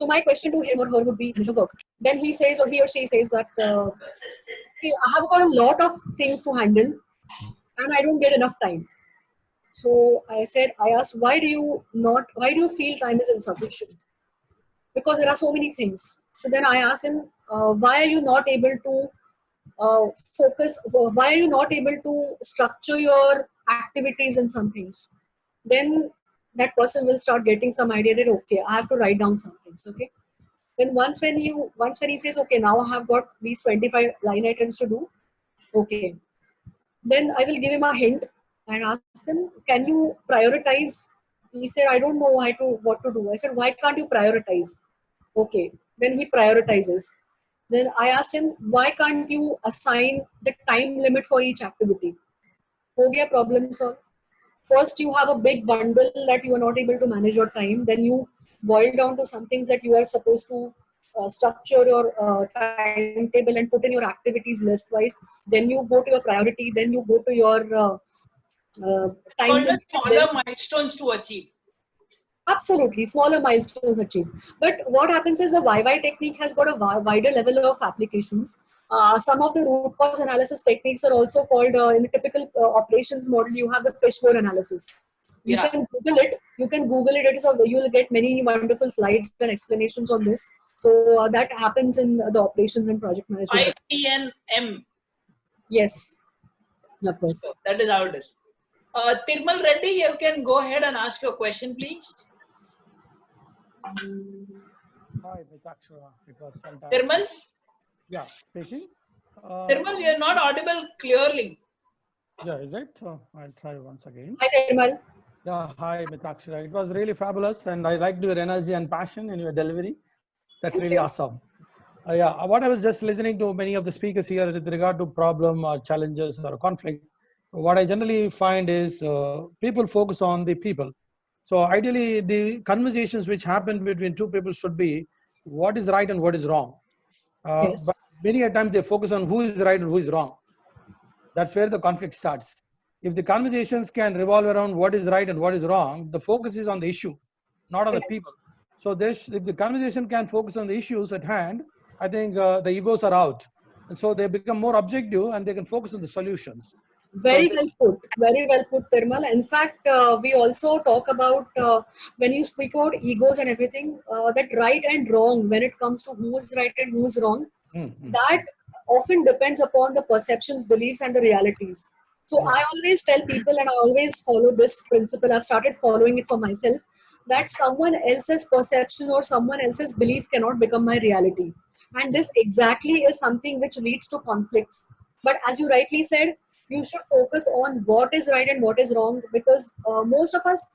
my question to him or her would be work. Then he says or he or she says that okay, I have got a lot of things to handle and I don't get enough time. So I asked, why do you feel time is insufficient? Because there are so many things. So then I asked him, why are you not able to focus? Why are you not able to structure your activities in some things? Then that person will start getting some idea that okay, I have to write down some things. Okay. Then once when he says okay, now I have got these 25 line items to do. Okay. Then I will give him a hint and ask him, can you prioritize? He said, I don't know what to do. I said, why can't you prioritize? Okay. Then he prioritizes. Then I asked him, why can't you assign the time limit for each activity? हो गया problem solved. First, you have a big bundle that you are not able to manage your time. Then you boil down to some things that you are supposed to structure your timetable and put in your activities list wise. Then you go to your priority. Then you go to your time Called as limit. smaller milestones to achieve. Absolutely, smaller milestones achieved. But what happens is the YY technique has got a wider level of applications. Some of the root cause analysis techniques are also called in the typical operations model. You have the fishbone analysis. You Yeah. can Google it. You will get many wonderful slides and explanations on this. So that happens in the operations and project management. 5PNM. Yes, of course. So that is how it is. Tirmal Reddy, you can go ahead and ask your question, please. Hi, Metakshara. It was fantastic. Tirmal? Yeah, speaking. Tirmal, you are not audible clearly. Yeah, is it? I'll try once again. Hi, Tirmal. Yeah, hi, Metakshara. It was really fabulous, and I liked your energy and passion in your delivery. That's really awesome. Yeah, what I was just listening to many of the speakers here with regard to problem or challenges or conflict, what I generally find is people focus on the people. So ideally, the conversations which happen between two people should be what is right and what is wrong. Yes. But many a times they focus on who is right and who is wrong. That's where the conflict starts. If the conversations can revolve around what is right and what is wrong, the focus is on the issue, not on the people. So if the conversation can focus on the issues at hand, I think the egos are out. so they become more objective and they can focus on the solutions. Very well put. Very well put, Pirmal. In fact, we also talk about when you speak about egos and everything, that right and wrong when it comes to who's right and who's wrong, that often depends upon the perceptions, beliefs, and the realities. So I always tell people, and I always follow this principle. I've started following it for myself, that someone else's perception or someone else's belief cannot become my reality. And this exactly is something which leads to conflicts. But as you rightly said, you should focus on what is right and what is wrong, because most of us,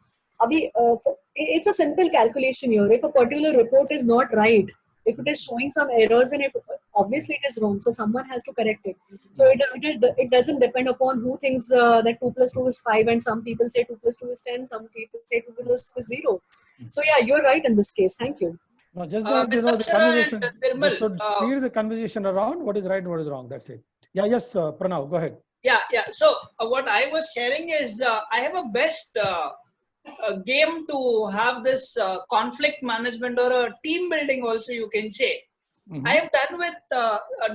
it's a simple calculation here. If a particular report is not right, if it is showing some errors, and if obviously it is wrong, so someone has to correct it. So it doesn't depend upon who thinks that 2 plus 2 is 5, and some people say 2 plus 2 is 10, some people say 2 plus 2 is 0. So yeah, you're right in this case. Thank you. No, just that, the conversation, we should steer the conversation around what is right and what is wrong. That's it. Yeah, yes, Pranav, go ahead. Yeah. So what I was sharing is I have a best game to have this conflict management or a team building also, you can say. I have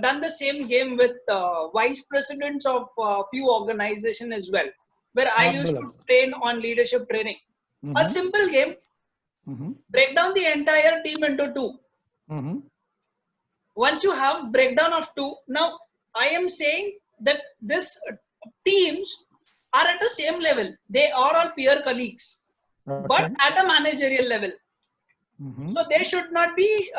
done the same game with vice presidents of few organizations as well, where I used to train on leadership training. A simple game, break down the entire team into two. Once you have breakdown of two, now I am saying that this teams are at the same level. They are all peer colleagues, but at a managerial level. So there should not be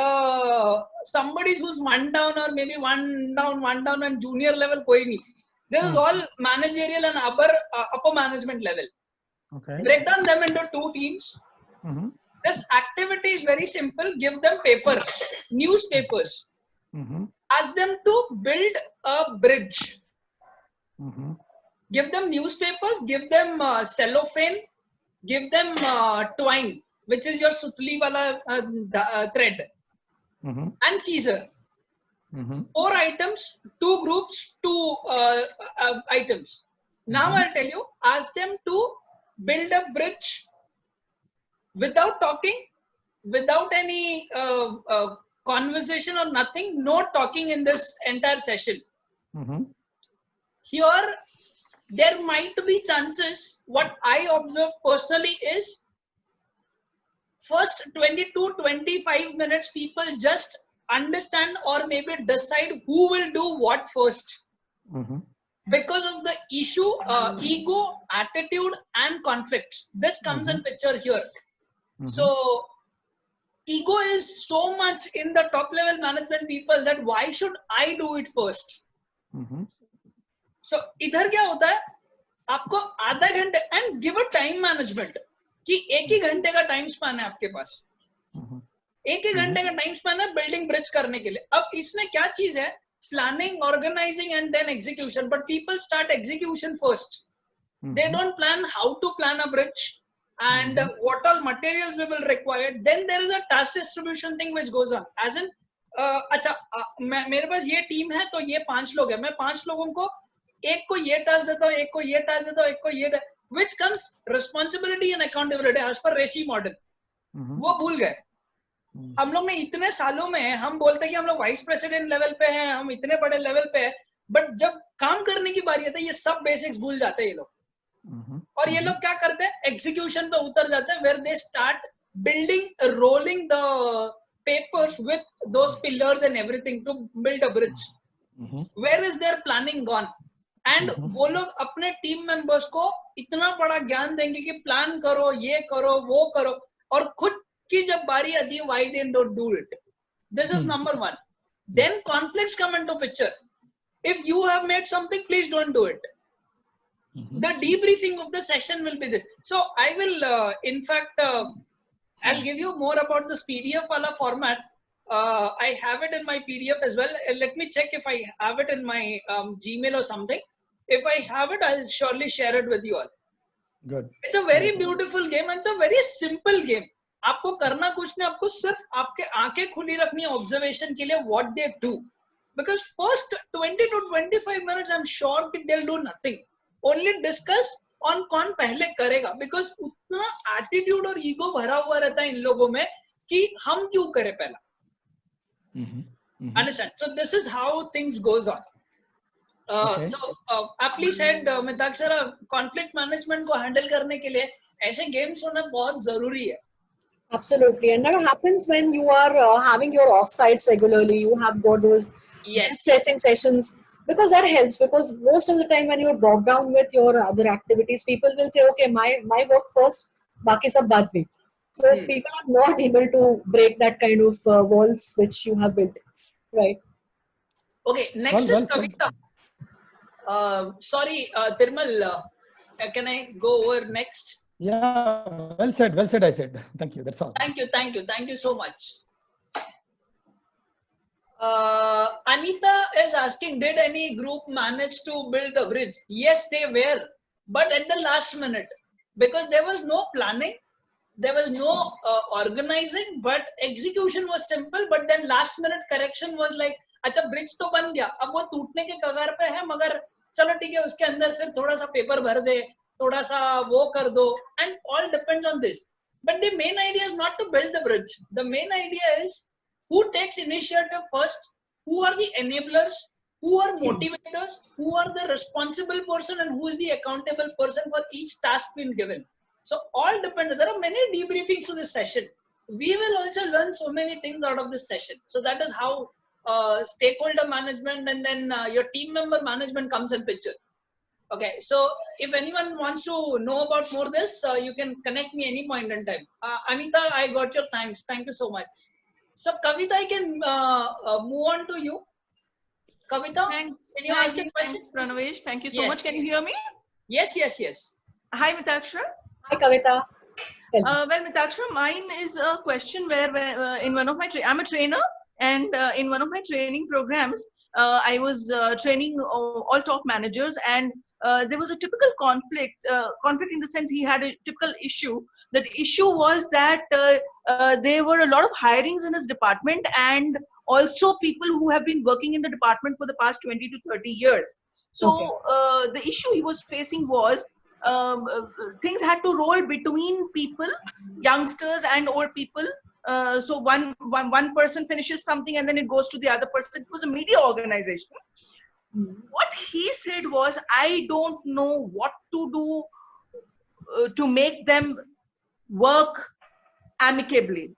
somebody who's one down or maybe one down and junior level koi nahi. This is all managerial and upper management level. Break down them into two teams. This activity is very simple. Give them newspapers. Ask them to build a bridge. Give them newspapers, give them cellophane, give them twine, which is your sutli wala thread, and scissor. 4 items, 2 groups, 2 items. Now I'll tell you, ask them to build a bridge without talking, without any conversation or nothing, no talking in this entire session. Here, there might be chances. What I observe personally is first 20 to 25 minutes, people just understand or maybe decide who will do what first. Because of the issue, ego, attitude, and conflicts. This comes in picture here. So, ego is so much in the top level management people that why should I do it first? So इधर क्या होता है, आपको आधा घंटे and give a time management कि 1 ही घंटे का time span है आपके पास, 1 ही घंटे का time span है building bridge करने के लिए. अब इसमें क्या चीज है, planning, organizing and then execution, but people start execution first. They don't plan how to plan a bridge and what all materials we will require. Then there is a task distribution thing which goes on. As in, अच्छा मेरे पास ये team है तो ये 5 लोग हैं, मैं 5 लोगों को एक को ये टास्क देता हूँ, एक को ये टास्क देता हूँ, एक को ये, which comes responsibility and accountability as per रेसी मॉडल. वो भूल गए. हम लोग ने इतने सालों में हम बोलते हैं कि हम लोग वाइस प्रेसिडेंट लेवल पे हैं, हम इतने बड़े लेवल पे हैं, बट जब काम करने की बारी आती है ये सब बेसिक्स भूल जाते हैं ये लोग. और ये लोग क्या करते हैं, एग्जीक्यूशन पे उतर जाते हैं, where they start building, rolling the papers with those pillars and everything to build a bridge. Where is their planning gone? And वो लोग अपने टीम मेंबर्स को इतना बड़ा ज्ञान देंगे कि प्लान करो, ये करो, वो करो, और खुद की जब बारी आती है, why they don't do it? This is number 1. Then conflicts come into picture. If you have made something, please don't do it. The debriefing of the session will be this. So I will, in fact, I'll give you more about this PDF wala format. I have it in my PDF as well. Let me check if I have it in my Gmail or something. If I have it, I'll surely share it with you all. Good. It's a very beautiful game and it's a very simple game. आपको करना कुछ नहीं, आपको सिर्फ आपके आंखें खुली रखनी है ऑब्जर्वेशन के लिए what they do. Because first 20 to 25 minutes, I'm sure that they'll do nothing. Only discuss on कौन पहले करेगा. Because उतना attitude और ego भरा हुआ रहता है इन लोगों में कि हम क्यों करें पहला. Understand? So this is how things goes on. Okay. So aptly said, Mitakshara, conflict management को handle करने के लिए ऐसे games होना बहुत जरूरी है. Absolutely, and that happens when you are having your offsites regularly. You have got those Yes. stressing sessions, because that helps. Because most of the time when you're bogged down with your other activities, people will say, "Okay, my work first, बाकी सब बाद में." So people are not able to break that kind of walls which you have built, right? Okay, next Well is said. Kavita. Sorry, Tirmal, can I go over next? Yeah, well said, I said. Thank you, that's all. Thank you so much. Anita is asking, did any group manage to build the bridge? Yes, they were, but at the last minute, because there was no planning, there was no organizing, but execution was simple. But then last minute correction was like, अच्छा bridge तो बन गया, अब वो टूटने के कगार पे है, मगर चलो ठीक है, उसके अंदर फिर थोड़ा सा पेपर भर दे, थोड़ा सा वो कर दो, and all depends on this. But the main idea is not to build the bridge. The main idea is who takes initiative first, who are the enablers, who are motivators, who are the responsible person, and who is the accountable person for each task being given. So all depend. There are many debriefings to this session. We will also learn so many things out of this session. So that is how stakeholder management and then your team member management comes in picture. Okay, so if anyone wants to know about more this, you can connect me any point in time. Anita, I got your thanks. Thank you so much. So Kavita, I can move on to you. Kavita, Thanks. can you ask me a question? Thanks, Pranavesh. Thank you so Yes. much. Can you hear me? Yes. Hi, Mitakshara. Hi, Kavita. Well, Mitakshara, mine is a question where in one of my I'm a trainer, and in one of my training programs, I was training all top managers, and there was a typical conflict. Conflict in the sense he had a typical issue. The issue was that there were a lot of hirings in his department, and also people who have been working in the department for the past 20 to 30 years. So the issue he was facing was things had to roll between people, youngsters and old people. So one person finishes something and then it goes to the other person. It was a media organization. What he said was, I don't know what to do to make them work amicably.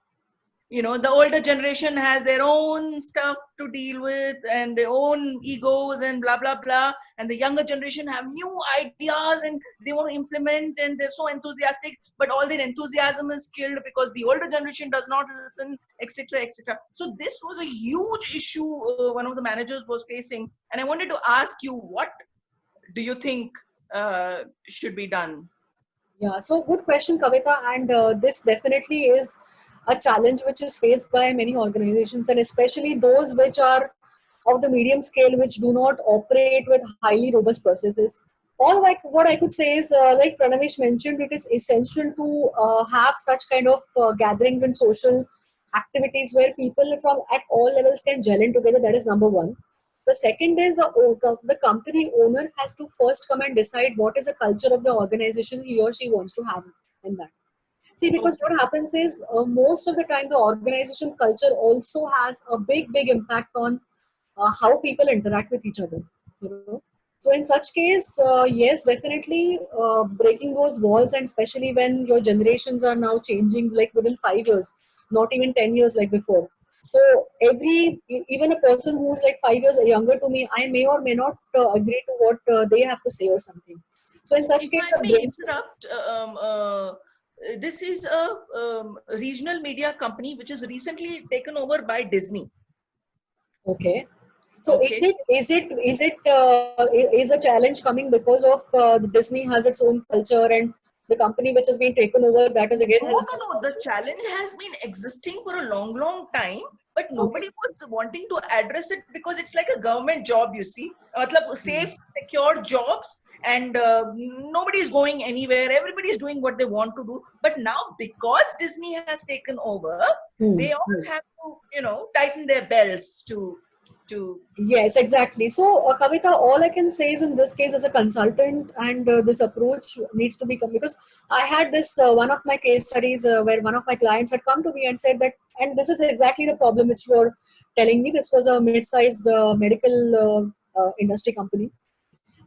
You know, the older generation has their own stuff to deal with and their own egos and blah, blah, blah. And the younger generation have new ideas and they want to implement and they're so enthusiastic, but all their enthusiasm is killed because the older generation does not listen, etc., etc. So this was a huge issue one of the managers was facing. And I wanted to ask you, what do you think should be done? Yeah, so good question, Kavita. And this definitely is a challenge which is faced by many organizations, and especially those which are of the medium scale, which do not operate with highly robust processes. All like what I could say is, like Pranavesh mentioned, it is essential to have such kind of gatherings and social activities where people from at all levels can gel in together. That is number one. The second is the company owner has to first come and decide what is the culture of the organization he or she wants to have in that. See, because what happens is most of the time the organization culture also has a big impact on how people interact with each other. You know? So in such case, yes, definitely breaking those walls, and especially when your generations are now changing like within 5 years, not even 10 years like before. So even a person who's like 5 years younger to me, I may or may not agree to what they have to say or something. So in such case, interrupt. This is a regional media company which is recently taken over by Disney. Okay. So is a challenge coming because of Disney has its own culture and the company which has been taken over, that is again has No. The challenge has been existing for a long time, but nobody was wanting to address it because it's like a government job, you see. Safe, secure jobs, and nobody is going anywhere. Everybody is doing what they want to do. But now, because Disney has taken over, they all have to, tighten their belts to to. Yes, exactly. So, Kavita, all I can say is in this case, as a consultant, and this approach needs to be because I had this one of my case studies where one of my clients had come to me and said that, and this is exactly the problem which you are telling me. This was a mid-sized medical industry company.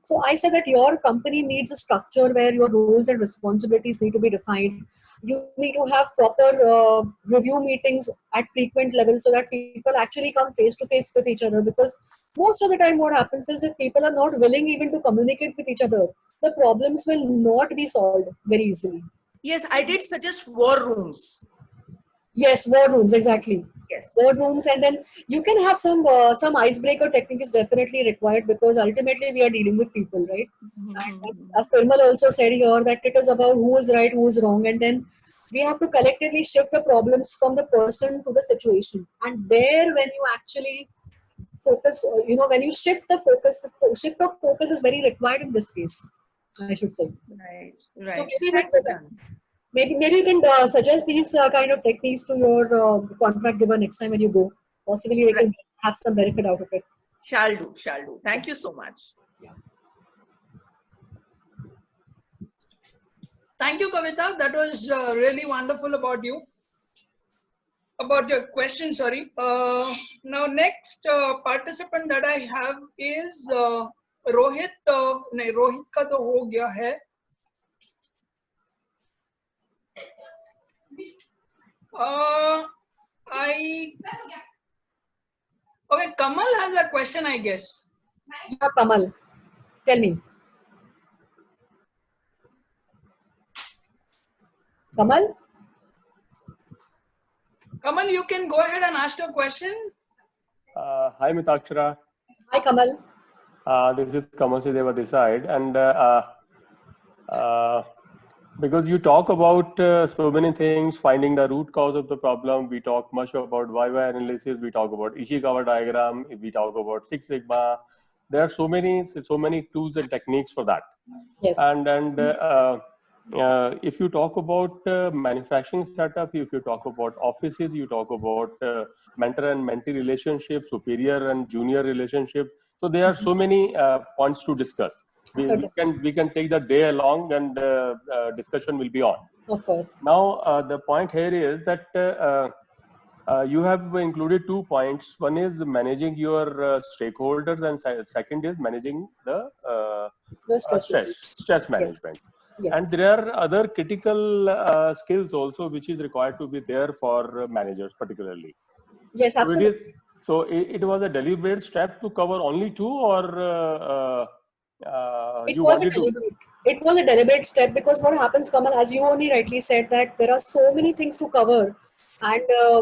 So I said that your company needs a structure where your roles and responsibilities need to be defined. You need to have proper review meetings at frequent levels so that people actually come face to face with each other. Because most of the time, what happens is if people are not willing even to communicate with each other, the problems will not be solved very easily. Yes, I did suggest war rooms. Yes, war rooms, exactly. Yes. War rooms, and then you can have some icebreaker technique is definitely required because ultimately we are dealing with people, right? And as Thirmal also said here that it is about who is right, who is wrong, and then we have to collectively shift the problems from the person to the situation. And there, when you actually focus, when you shift the focus, the shift of focus is very required in this case, I should say. Right. So Right. maybe Thanks, Adan. Maybe you can suggest these kind of techniques to your contract giver next time when you go. Possibly they can have some benefit out of it. Shall do. Shall do. Thank you so much. Yeah. Thank you, Kavita. That was really wonderful about you. About your question, sorry. Now, next participant that I have is Rohit. नहीं, Rohit का तो हो गया है. Okay, Kamal has a question, I guess. Yeah, Kamal, tell me. Kamal? Kamal, you can go ahead and ask your question. Hi, Mitakshara. Hi, Kamal. This is Kamal Srideva this side. And because you talk about so many things, finding the root cause of the problem, we talk much about YY analysis, we talk about Ishikawa diagram, we talk about Six Sigma. There are so many tools and techniques for that. Yes. And if you talk about manufacturing setup, if you talk about offices, you talk about mentor and mentee relationship, superior and junior relationship. So there are so many points to discuss. We can take the day along and discussion will be on. Of course. Now the point here is that you have included 2 points. One is managing your stakeholders, and second is managing the stress management. Yes. And there are other critical skills also which is required to be there for managers particularly. Yes, absolutely. So it was a deliberate step to cover only 2, or it was a deliberate step, because what happens, Kamal, as you only rightly said, that there are so many things to cover, and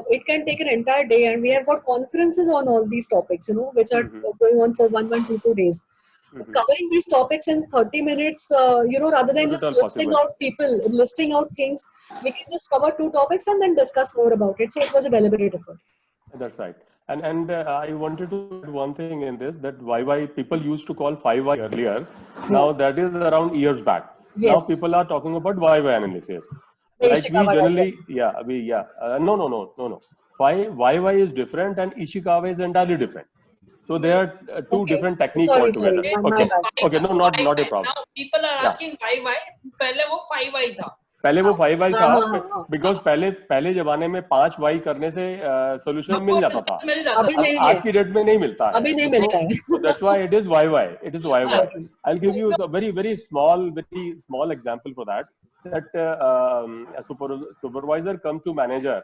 it can take an entire day, and we have got conferences on all these topics, which are going on for 2 days. Covering these topics in 30 minutes, rather than just listing out things, we can just cover 2 topics and then discuss more about it. So it was a deliberate effort. That's right. And I wanted to add one thing in this, that YY people used to call 5Y earlier. Now that is around years back. Yes. Now people are talking about YY analysis. Like we generally, no. YY is different and Ishikawa is entirely different. So there are 2 different techniques altogether. Okay, no, not a problem. Now people are asking why. पहले वो 5Y था. पहले वो 5Y था, because पहले जमाने में 5Y करने से solution मिल जाता था. आज की डेट में नहीं मिलता है. अभी नहीं मिलता है. So that's why it is YY. It is YY. I'll give you a very small example for that. That a supervisor come to manager.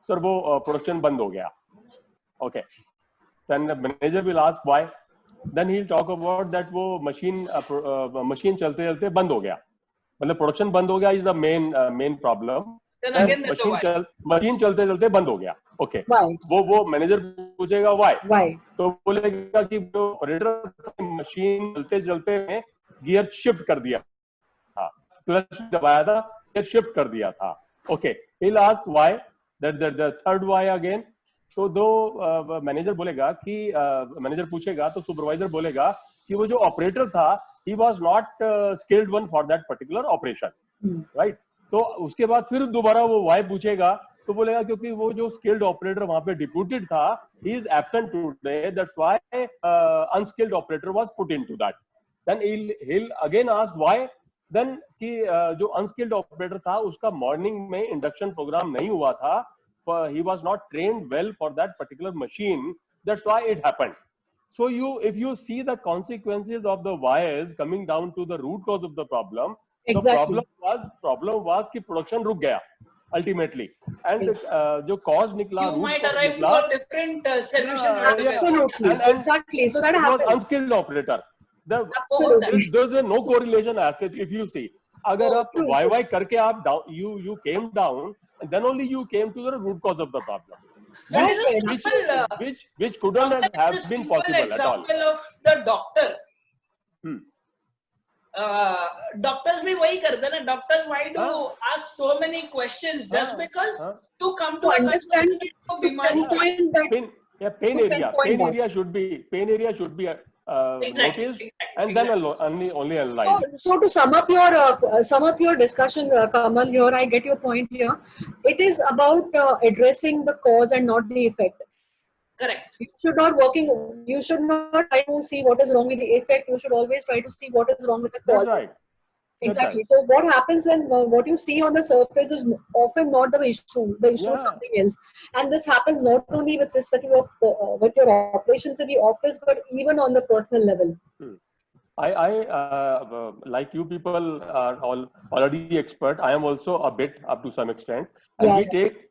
Sir, वो production बंद हो गया. Okay. Then the manager will ask why. Then he'll talk about that वो machine चलते बंद हो गया. मतलब production बंद हो गया is the main problem. Then again machine चलते बंद हो गया. Okay. वो manager पूछेगा why. तो बोलेगा कि वो operator machine चलते में gear shift कर दिया था. Clutch दबाया था, gear shift कर दिया था. Okay. He'll ask why. That the third why again. तो दो मैनेजर बोलेगा कि मैनेजर पूछेगा तो सुपरवाइजर बोलेगा कि वो जो ऑपरेटर था he was not skilled one for that particular operation, right? तो उसके बाद फिर दोबारा वो why पूछेगा तो बोलेगा क्योंकि वो जो स्किल्ड ऑपरेटर वहां पे डिप्यूटेड था, he is absent today, that's why unskilled operator was put into that. Then he'll again ask why. Then कि जो अनस्किल्ड ऑपरेटर था उसका मॉर्निंग में इंडक्शन प्रोग्राम नहीं हुआ था, he was not trained well for that particular machine, that's why it happened. So if you see the consequences of the wires coming down to the root cause of the problem, exactly. the problem was कि production रुक गया ultimately, and yes. जो cause निकला, you might arrive to a different solution. Absolutely, and exactly. So that happens. Unskilled operator. There's a no correlation as such. If you see, अगर आप YY करके आप down, you came down, and then only you came to the root cause of the problem. Which couldn't have been possible at all. Example of the doctor. Doctors भी वही करते हैं ना. Doctors, why do ask so many questions just because to come to understand pain area should be noticed, and then only aligned. So to sum up your discussion, Kamal, here I get your point here. It is about addressing the cause and not the effect. Correct. You should not try to see what is wrong with the effect. You should always try to see what is wrong with the cause. That's right. Exactly. Right. So what happens when what you see on the surface is often not the issue. The issue is something else, and this happens not only with respect to with your operations in the office, but even on the personal level. I like you people are already expert. I am also a bit up to some extent, and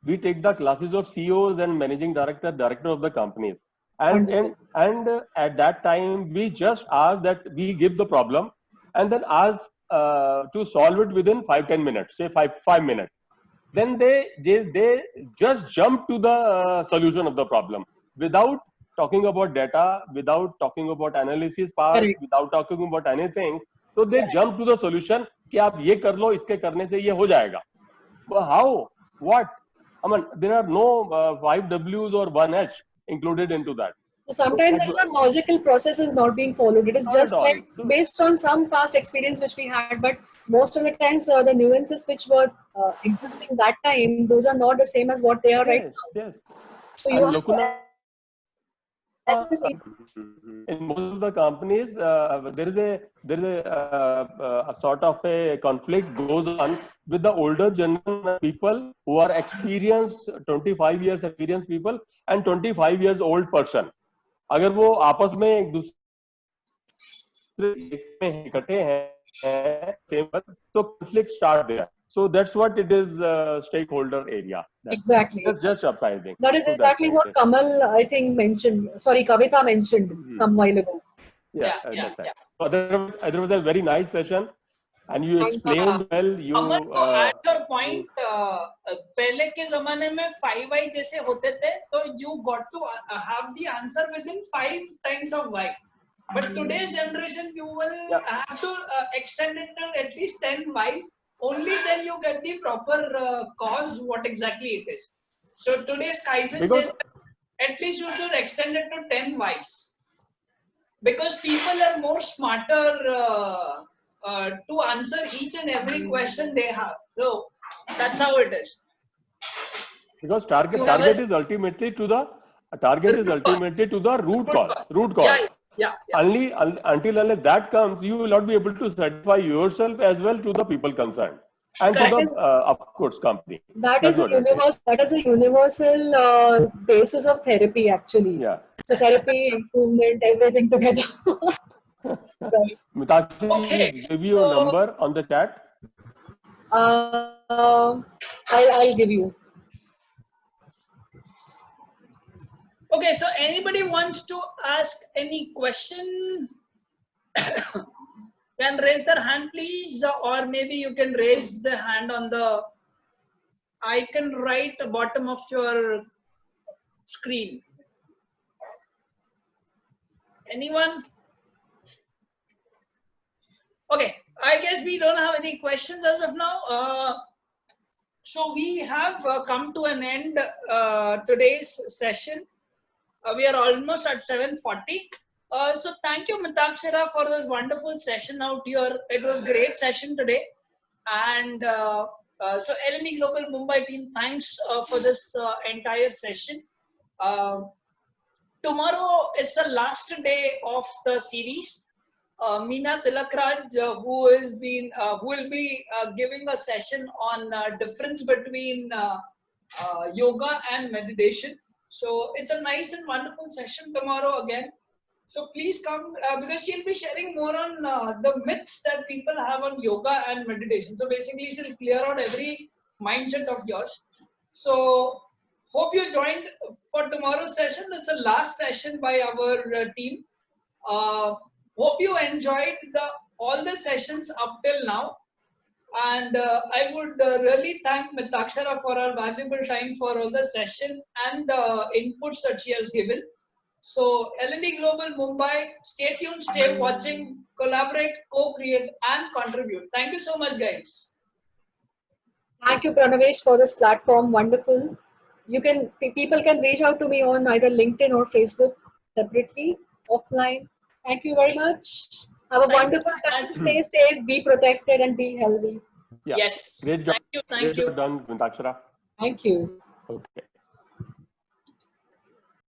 we take the classes of CEOs and managing director of the companies, and at that time we just ask that we give the problem, and then ask to solve it within 5-10 minutes, say 5 minutes. Then they just jump to the solution of the problem without talking about data, without talking about analysis part, without talking about anything. So they jump to the solution कि आप ये कर लो, इसके करने से ये हो जाएगा. But how? What? I mean, there are no 5 W's or 1 H included into that. So sometimes there is a logical process is not being followed. It is just like based on some past experience which we had, but most of the times the nuances which were existing that time, those are not the same as what they are right now. Yes. So you have in most of the companies, there is a sort of a conflict goes on with the older generation people who are experienced, 25 years experienced people and 25 years old person. अगर वो आपस में एक दूसरे में इकट्ठे हैं तो conflict start there. So that's what it is, stakeholder area. Exactly. That's just surprising. That is exactly what Kamal, I think, mentioned. Sorry, Kavita mentioned some while ago. Yeah. So there was a very nice session, and you explained well. Kamal, to add your point, पहले के ज़माने में 5Y जैसे होते थे, तो you got to have the answer within 5 times of Y. But today's generation, you will have to extend it to at least 10 Ys. Only then you get the proper cause, what exactly it is. So today's Kaizen says at least you should extend it to 10 Ys. Because people are more smarter to answer each and every question they have. So that's how it is. Because target is ultimately to the root cause. Yeah. Only until that comes, you will not be able to satisfy yourself as well to the people concerned and to the of course company. That is a universal basis of therapy actually. Yeah. So therapy, improvement, everything together. Mitakshi, give you a number on the chat. I'll give you. Okay, so anybody wants to ask any question can raise their hand, please, or maybe you can raise the hand on the icon right bottom of your screen. Anyone? Okay, I guess we don't have any questions as of now. So we have come to an end today's session. We are almost at 7:40. So thank you, Mitakshara, for this wonderful session out here. It was a great session today. And So L&E Global Mumbai team, thanks for this entire session. Tomorrow is the last day of the series. Meena Tilakraj, who will be giving a session on difference between yoga and meditation. So it's a nice and wonderful session tomorrow again. So please come because she'll be sharing more on the myths that people have on yoga and meditation. So basically, she'll clear out every mindset of yours. So hope you joined for tomorrow's session. That's the last session by our team. Hope you enjoyed all the sessions up till now. And I would really thank Mitakshara for her valuable time for all the session and the inputs that she has given. So L&E Global Mumbai, stay tuned, stay watching, collaborate, co-create and contribute. Thank you so much, guys. Thank you, Pranavesh, for this platform. Wonderful. People can reach out to me on either LinkedIn or Facebook separately, offline. Thank you very much. Have a wonderful time. Stay safe, be protected, and be healthy. Yeah. Yes. Great job. Thank you. Great job done, Mitakshara. Thank you. Okay.